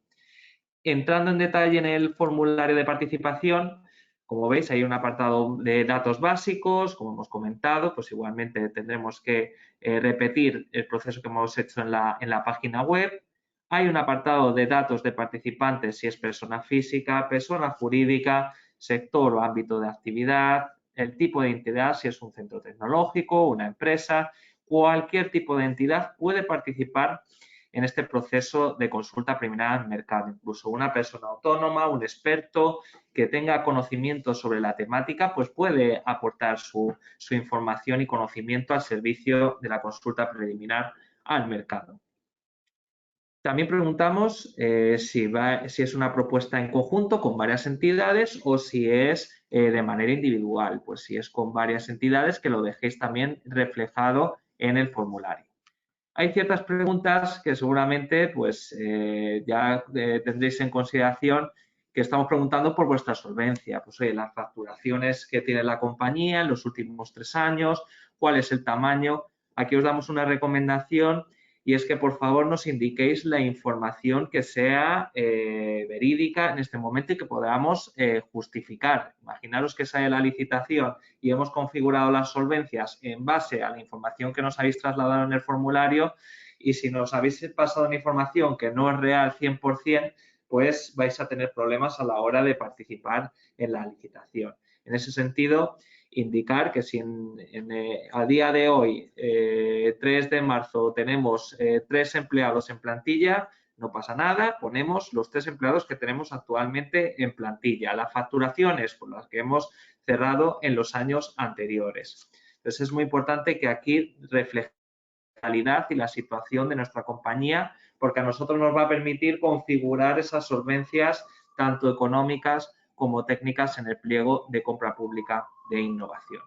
Entrando en detalle en el formulario de participación, como veis hay un apartado de datos básicos, como hemos comentado, pues igualmente tendremos que repetir el proceso que hemos hecho en la página web. Hay un apartado de datos de participantes, si es persona física, persona jurídica, sector o ámbito de actividad, el tipo de entidad, si es un centro tecnológico, una empresa, cualquier tipo de entidad puede participar en este proceso de consulta preliminar al mercado. Incluso una persona autónoma, un experto que tenga conocimiento sobre la temática, pues puede aportar su información y conocimiento al servicio de la consulta preliminar al mercado. También preguntamos si es una propuesta en conjunto con varias entidades o si es de manera individual. Pues si es con varias entidades, que lo dejéis también reflejado en el formulario. Hay ciertas preguntas que seguramente pues, ya tendréis en consideración que estamos preguntando por vuestra solvencia. Pues oye, las facturaciones que tiene la compañía en los últimos 3 años, cuál es el tamaño. aquí os damos una recomendación y es que por favor nos indiquéis la información que sea verídica en este momento y que podamos justificar. Imaginaros que sale la licitación y hemos configurado las solvencias en base a la información que nos habéis trasladado en el formulario y si nos habéis pasado una información que no es real 100%, pues vais a tener problemas a la hora de participar en la licitación. En ese sentido, indicar que si a día de hoy, 3 de marzo, tenemos 3 empleados en plantilla, no pasa nada, ponemos los 3 empleados que tenemos actualmente en plantilla. Las facturaciones por las que hemos cerrado en los años anteriores. Entonces, es muy importante que aquí refleje la calidad y la situación de nuestra compañía, porque a nosotros nos va a permitir configurar esas solvencias tanto económicas como técnicas en el pliego de compra pública de innovación.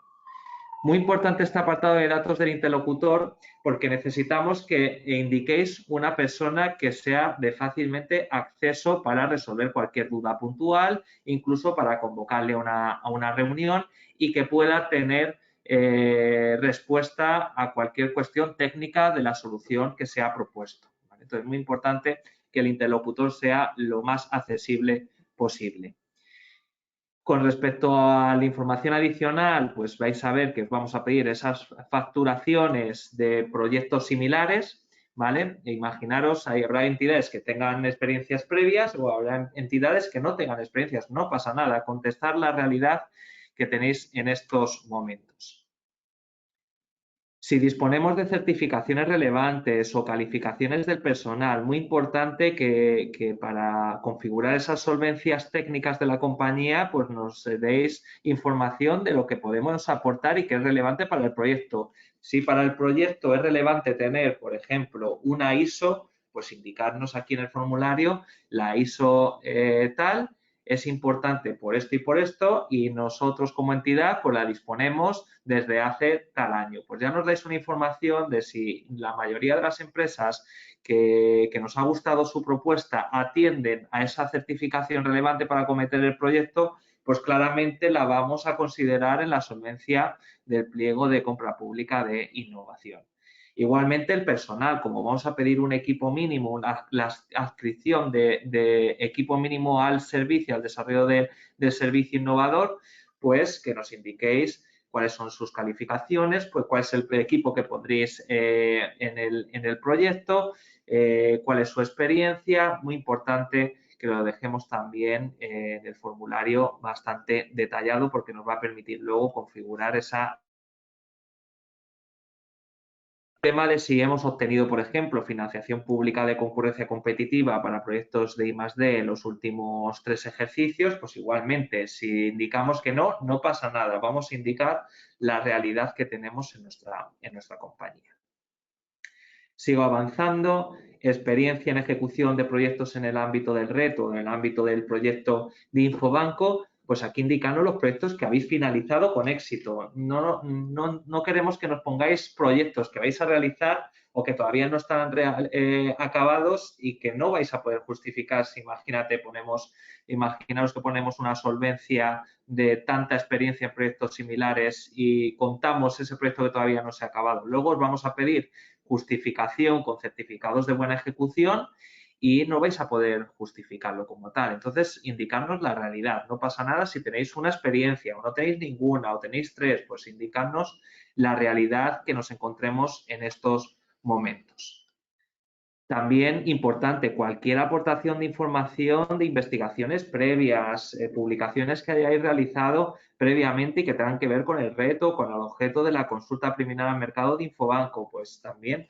Muy importante este apartado de datos del interlocutor porque necesitamos que indiquéis una persona que sea de fácilmente acceso para resolver cualquier duda puntual, incluso para convocarle a una reunión y que pueda tener respuesta a cualquier cuestión técnica de la solución que se ha propuesto. ¿Vale? Entonces, es muy importante que el interlocutor sea lo más accesible posible. Con respecto a la información adicional, pues vais a ver que os vamos a pedir esas facturaciones de proyectos similares, ¿vale? E imaginaros, habrá entidades que tengan experiencias previas o habrá entidades que no tengan experiencias. No pasa nada, contestar la realidad que tenéis en estos momentos. Si disponemos de certificaciones relevantes o calificaciones del personal, muy importante que para configurar esas solvencias técnicas de la compañía, pues nos deis información de lo que podemos aportar y que es relevante para el proyecto. Si para el proyecto es relevante tener, por ejemplo, una ISO, pues indicarnos aquí en el formulario la ISO tal. Es importante por esto y nosotros como entidad pues la disponemos desde hace tal año. Pues ya nos dais una información de si la mayoría de las empresas que nos ha gustado su propuesta atienden a esa certificación relevante para acometer el proyecto, pues claramente la vamos a considerar en la solvencia del pliego de compra pública de innovación. Igualmente el personal, como vamos a pedir un equipo mínimo, la adscripción de equipo mínimo al servicio, al desarrollo del servicio innovador, pues que nos indiquéis cuáles son sus calificaciones, pues cuál es el equipo que pondréis en el proyecto, cuál es su experiencia, muy importante que lo dejemos también en el formulario bastante detallado porque nos va a permitir luego configurar esa tema de si hemos obtenido, por ejemplo, financiación pública de concurrencia competitiva para proyectos de I+D en los últimos 3 ejercicios, pues igualmente, si indicamos que no, no pasa nada. Vamos a indicar la realidad que tenemos en nuestra compañía. Sigo avanzando. Experiencia en ejecución de proyectos en el ámbito del reto, en el ámbito del proyecto de Infobanco, pues aquí indicando los proyectos que habéis finalizado con éxito. No queremos que nos pongáis proyectos que vais a realizar o que todavía no están acabados y que no vais a poder justificar si imaginaros que ponemos una solvencia de tanta experiencia en proyectos similares y contamos ese proyecto que todavía no se ha acabado. Luego os vamos a pedir justificación con certificados de buena ejecución y no vais a poder justificarlo como tal. Entonces, indicarnos la realidad. No pasa nada si tenéis una experiencia o no tenéis ninguna o tenéis 3, pues indicarnos la realidad que nos encontremos en estos momentos. También importante, cualquier aportación de información de investigaciones previas, publicaciones que hayáis realizado previamente y que tengan que ver con el reto, con el objeto de la consulta preliminar al mercado de Infobanco, pues también,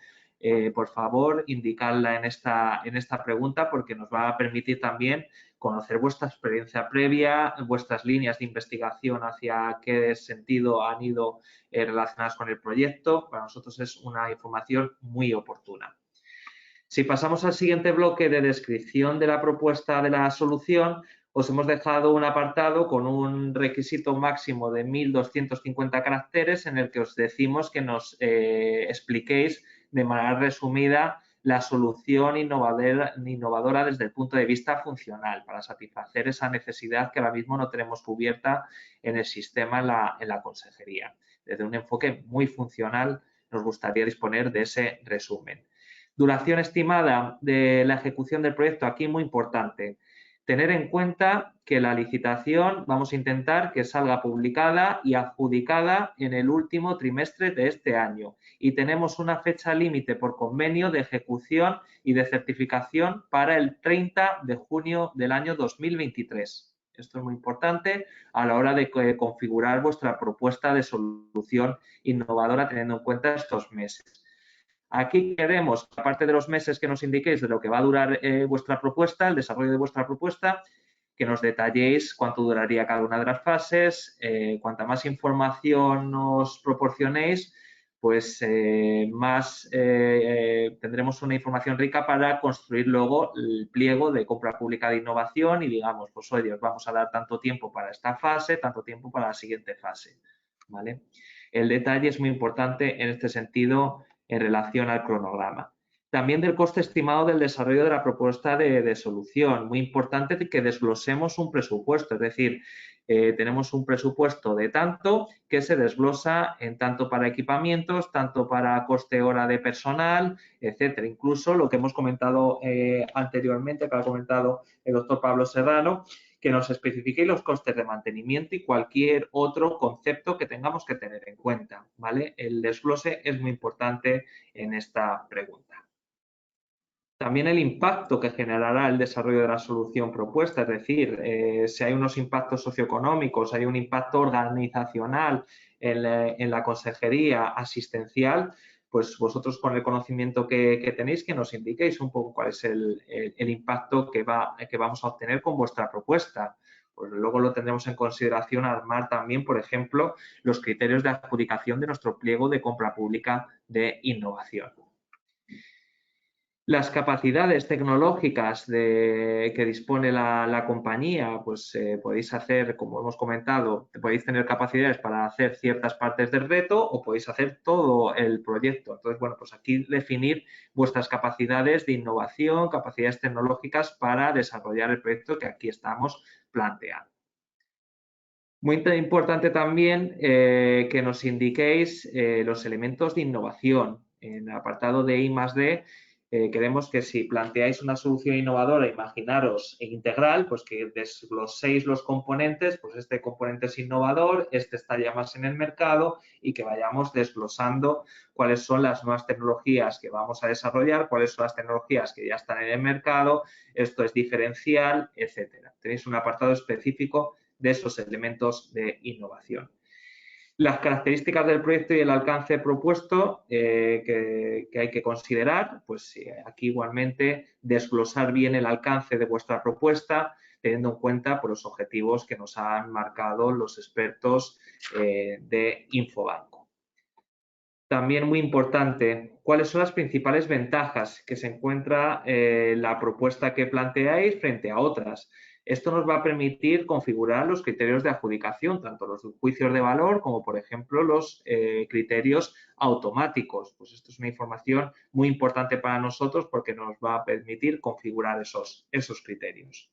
por favor, indicarla en esta pregunta porque nos va a permitir también conocer vuestra experiencia previa, vuestras líneas de investigación hacia qué sentido han ido relacionadas con el proyecto. Para nosotros es una información muy oportuna. Si pasamos al siguiente bloque de descripción de la propuesta de la solución, os hemos dejado un apartado con un requisito máximo de 1.250 caracteres en el que os decimos que nos expliquéis de manera resumida la solución innovadora desde el punto de vista funcional para satisfacer esa necesidad que ahora mismo no tenemos cubierta en el sistema en la consejería. Desde un enfoque muy funcional nos gustaría disponer de ese resumen. Duración estimada de la ejecución del proyecto, aquí muy importante. Tener en cuenta que la licitación vamos a intentar que salga publicada y adjudicada en el último trimestre de este año y tenemos una fecha límite por convenio de ejecución y de certificación para el 30 de junio del año 2023. Esto es muy importante a la hora de configurar vuestra propuesta de solución innovadora teniendo en cuenta estos meses. Aquí queremos, aparte de los meses que nos indiquéis de lo que va a durar vuestra propuesta, el desarrollo de vuestra propuesta, que nos detalléis cuánto duraría cada una de las fases, cuanta más información nos proporcionéis, pues más tendremos una información rica para construir luego el pliego de compra pública de innovación y digamos, pues oye, os vamos a dar tanto tiempo para esta fase, tanto tiempo para la siguiente fase, ¿vale? El detalle es muy importante en este sentido en relación al cronograma. También del coste estimado del desarrollo de la propuesta de solución. Muy importante que desglosemos un presupuesto, es decir, tenemos un presupuesto de tanto que se desglosa en tanto para equipamientos, tanto para coste hora de personal, etcétera. Incluso lo que hemos comentado anteriormente, que ha comentado el doctor Pablo Serrano, que nos especifique los costes de mantenimiento y cualquier otro concepto que tengamos que tener en cuenta, ¿vale? El desglose es muy importante en esta pregunta. También el impacto que generará el desarrollo de la solución propuesta, es decir, si hay unos impactos socioeconómicos, hay un impacto organizacional en la consejería asistencial, pues vosotros con el conocimiento que tenéis, que nos indiquéis un poco cuál es el impacto que vamos a obtener con vuestra propuesta. Pues luego lo tendremos en consideración armar también, por ejemplo, los criterios de adjudicación de nuestro pliego de compra pública de innovación. Las capacidades tecnológicas que dispone la compañía, pues podéis hacer, como hemos comentado, podéis tener capacidades para hacer ciertas partes del reto o podéis hacer todo el proyecto. Entonces, bueno, pues aquí definir vuestras capacidades de innovación, capacidades tecnológicas para desarrollar el proyecto que aquí estamos planteando. Muy importante también que nos indiquéis los elementos de innovación. En el apartado de I+D, queremos que si planteáis una solución innovadora, imaginaros integral, pues que desgloséis los componentes, pues este componente es innovador, este está ya más en el mercado y que vayamos desglosando cuáles son las nuevas tecnologías que vamos a desarrollar, cuáles son las tecnologías que ya están en el mercado, esto es diferencial, etcétera. Tenéis un apartado específico de esos elementos de innovación. Las características del proyecto y el alcance propuesto que hay que considerar, pues aquí igualmente desglosar bien el alcance de vuestra propuesta, teniendo en cuenta pues, los objetivos que nos han marcado los expertos de Infobanco. También muy importante, ¿cuáles son las principales ventajas que se encuentra la propuesta que planteáis frente a otras? Esto nos va a permitir configurar los criterios de adjudicación, tanto los juicios de valor como, por ejemplo, los criterios automáticos. Pues esto es una información muy importante para nosotros porque nos va a permitir configurar esos criterios.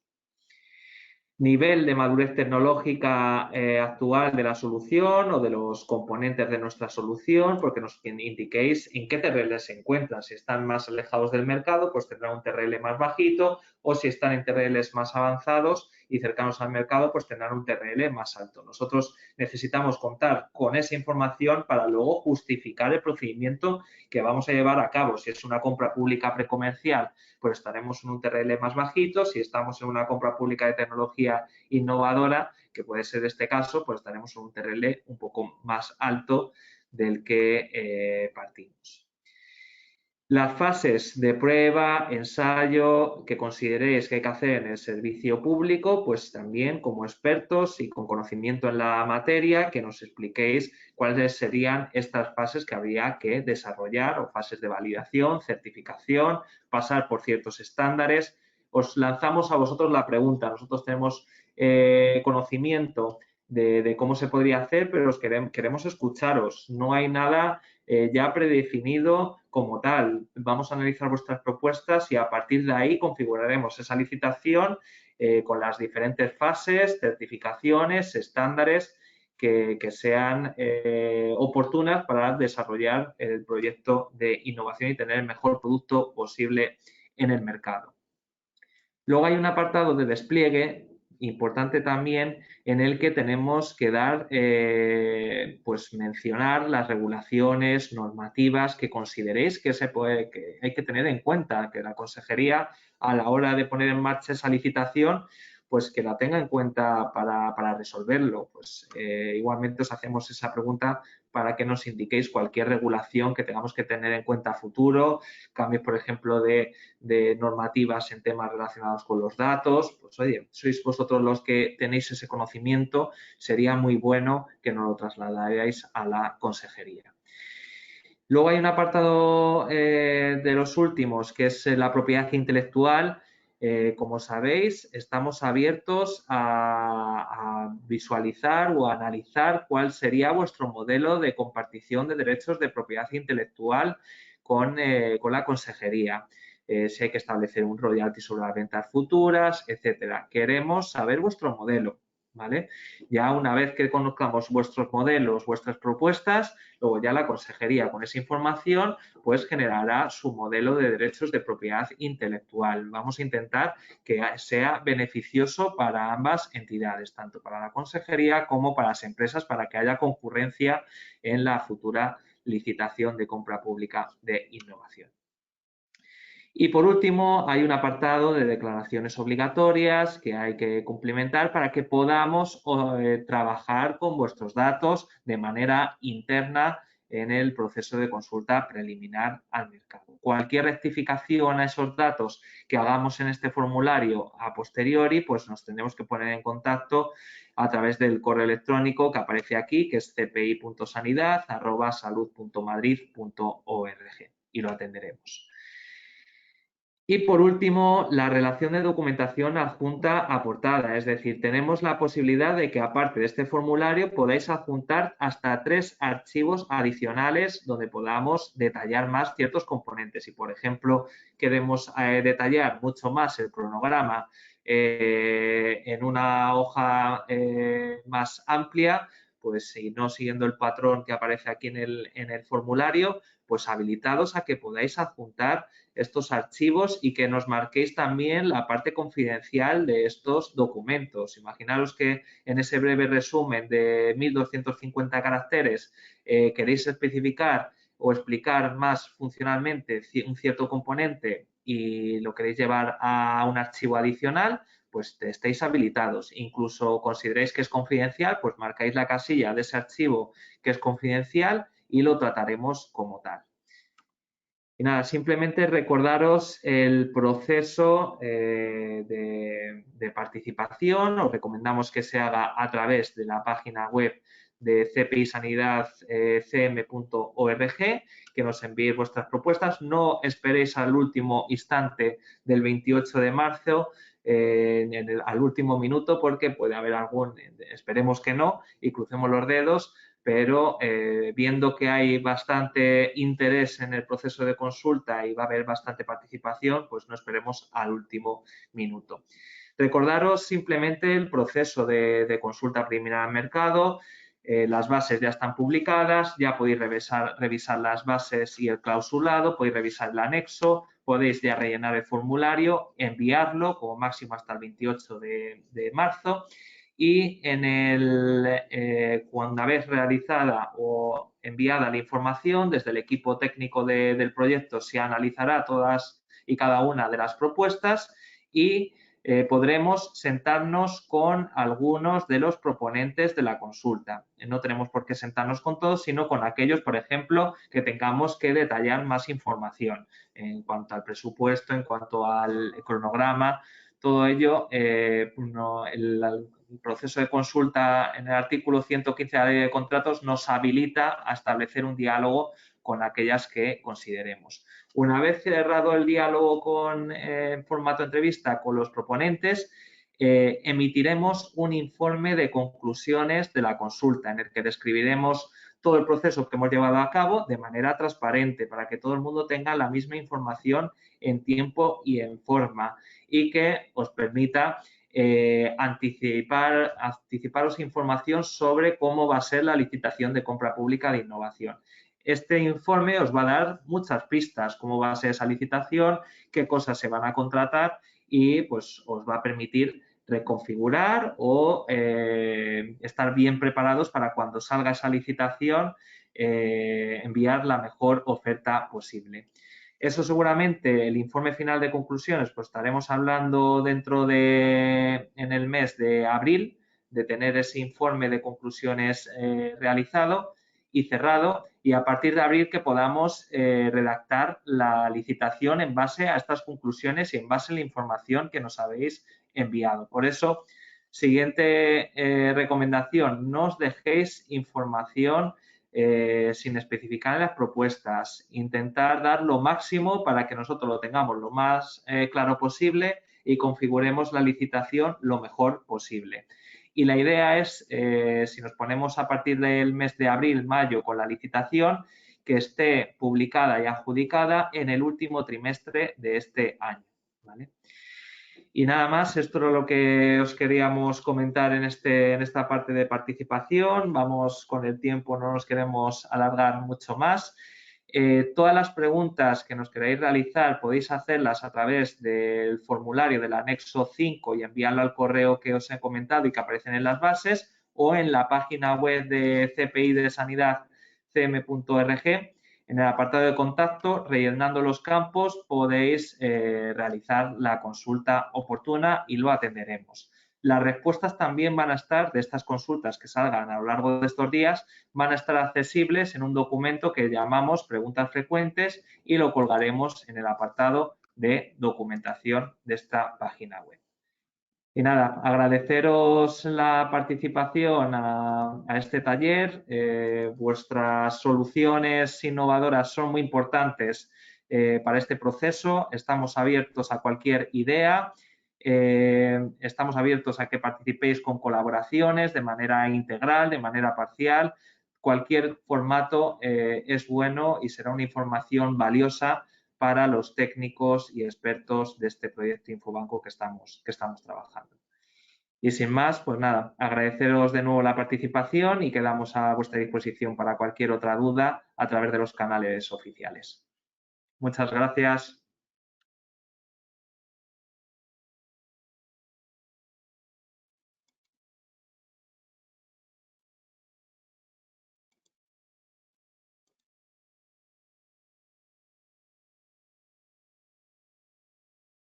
Nivel de madurez tecnológica actual de la solución o de los componentes de nuestra solución, porque nos indiquéis en qué TRL se encuentran. Si están más alejados del mercado, pues tendrá un TRL más bajito, o si están en TRLs más avanzados y cercanos al mercado, pues tendrán un TRL más alto. Nosotros necesitamos contar con esa información para luego justificar el procedimiento que vamos a llevar a cabo. Si es una compra pública precomercial, pues estaremos en un TRL más bajito. Si estamos en una compra pública de tecnología innovadora, que puede ser este caso, pues estaremos en un TRL un poco más alto del que partimos. Las fases de prueba, ensayo, que consideréis que hay que hacer en el servicio público, pues también como expertos y con conocimiento en la materia, que nos expliquéis cuáles serían estas fases que habría que desarrollar o fases de validación, certificación, pasar por ciertos estándares. Os lanzamos a vosotros la pregunta. Nosotros tenemos conocimiento de cómo se podría hacer, pero queremos escucharos. No hay nada ya predefinido como tal. Vamos a analizar vuestras propuestas y a partir de ahí configuraremos esa licitación con las diferentes fases, certificaciones, estándares que sean oportunas para desarrollar el proyecto de innovación y tener el mejor producto posible en el mercado. Luego hay un apartado de despliegue importante también en el que tenemos que dar, pues mencionar las regulaciones normativas que consideréis que hay que tener en cuenta, que la consejería a la hora de poner en marcha esa licitación, pues que la tenga en cuenta para resolverlo. Pues igualmente os hacemos esa pregunta para que nos indiquéis cualquier regulación que tengamos que tener en cuenta a futuro, cambios, por ejemplo, de normativas en temas relacionados con los datos. Pues oye, sois vosotros los que tenéis ese conocimiento, sería muy bueno que nos lo trasladarais a la consejería. Luego hay un apartado de los últimos, que es la propiedad intelectual. Como sabéis, estamos abiertos a visualizar o a analizar cuál sería vuestro modelo de compartición de derechos de propiedad intelectual con la consejería. Si hay que establecer un royalty sobre las ventas futuras, etcétera. Queremos saber vuestro modelo, ¿vale? Ya una vez que conozcamos vuestros modelos, vuestras propuestas, luego ya la consejería con esa información pues generará su modelo de derechos de propiedad intelectual. Vamos a intentar que sea beneficioso para ambas entidades, tanto para la consejería como para las empresas, para que haya concurrencia en la futura licitación de compra pública de innovación. Y por último, hay un apartado de declaraciones obligatorias que hay que cumplimentar para que podamos trabajar con vuestros datos de manera interna en el proceso de consulta preliminar al mercado. Cualquier rectificación a esos datos que hagamos en este formulario a posteriori, pues nos tendremos que poner en contacto a través del correo electrónico que aparece aquí, que es cpi.sanidad@salud.madrid.org, y lo atenderemos. Y por último, la relación de documentación adjunta aportada, es decir, tenemos la posibilidad de que aparte de este formulario podáis adjuntar hasta 3 archivos adicionales donde podamos detallar más ciertos componentes. Si, por ejemplo, queremos detallar mucho más el cronograma en una hoja más amplia, pues si no siguiendo el patrón que aparece aquí en el formulario, pues habilitados a que podáis adjuntar estos archivos y que nos marquéis también la parte confidencial de estos documentos. Imaginaros que en ese breve resumen de 1250 caracteres queréis especificar o explicar más funcionalmente un cierto componente y lo queréis llevar a un archivo adicional, pues estéis habilitados. Incluso consideréis que es confidencial, pues marcáis la casilla de ese archivo que es confidencial y lo trataremos como tal. Y nada, simplemente recordaros el proceso de participación. Os recomendamos que se haga a través de la página web de cpisanidadcm.org, que nos enviéis vuestras propuestas. No esperéis al último instante del 28 de marzo, al último minuto, porque puede haber esperemos que no, y crucemos los dedos, pero viendo que hay bastante interés en el proceso de consulta y va a haber bastante participación, pues no esperemos al último minuto. Recordaros simplemente el proceso de consulta preliminar al mercado. Las bases ya están publicadas, ya podéis revisar las bases y el clausulado, podéis revisar el anexo, podéis ya rellenar el formulario, enviarlo como máximo hasta el 28 de marzo. Y una vez realizada o enviada la información, desde el equipo técnico del proyecto se analizará todas y cada una de las propuestas y podremos sentarnos con algunos de los proponentes de la consulta. No tenemos por qué sentarnos con todos, sino con aquellos, por ejemplo, que tengamos que detallar más información en cuanto al presupuesto, en cuanto al cronograma. Todo ello, el proceso de consulta en el artículo 115 de la Ley de Contratos nos habilita a establecer un diálogo con aquellas que consideremos. Una vez cerrado el diálogo en formato de entrevista con los proponentes, emitiremos un informe de conclusiones de la consulta en el que describiremos todo el proceso que hemos llevado a cabo de manera transparente para que todo el mundo tenga la misma información en tiempo y en forma y que os permita anticiparos información sobre cómo va a ser la licitación de compra pública de innovación. Este informe os va a dar muchas pistas, cómo va a ser esa licitación, qué cosas se van a contratar y pues os va a permitir reconfigurar o estar bien preparados para cuando salga esa licitación enviar la mejor oferta posible. Eso seguramente, el informe final de conclusiones, pues estaremos hablando en el mes de abril, de tener ese informe de conclusiones realizado y cerrado, y a partir de abril que podamos redactar la licitación en base a estas conclusiones y en base a la información que nos habéis enviado. Por eso, siguiente recomendación, no os dejéis información sin especificar en las propuestas. Intentar dar lo máximo para que nosotros lo tengamos lo más claro posible y configuremos la licitación lo mejor posible. Y la idea es, si nos ponemos a partir del mes de abril, mayo con la licitación, que esté publicada y adjudicada en el último trimestre de este año, ¿vale? Y nada más, esto era lo que os queríamos comentar en esta parte de participación. Vamos con el tiempo, no nos queremos alargar mucho más. Todas las preguntas que nos queráis realizar podéis hacerlas a través del formulario del anexo 5 y enviarlo al correo que os he comentado y que aparecen en las bases o en la página web de CPI de Sanidad cm.org. En el apartado de contacto, rellenando los campos, podéis realizar la consulta oportuna y lo atenderemos. Las respuestas también van a estar, de estas consultas que salgan a lo largo de estos días, van a estar accesibles en un documento que llamamos preguntas frecuentes y lo colgaremos en el apartado de documentación de esta página web. Y nada, agradeceros la participación a este taller. Vuestras soluciones innovadoras son muy importantes para este proceso. Estamos abiertos a cualquier idea. Estamos abiertos a que participéis con colaboraciones de manera integral, de manera parcial. Cualquier formato es bueno y será una información valiosa para los técnicos y expertos de este proyecto Infobanco que estamos trabajando. Y sin más, pues nada, agradeceros de nuevo la participación y quedamos a vuestra disposición para cualquier otra duda a través de los canales oficiales. Muchas gracias.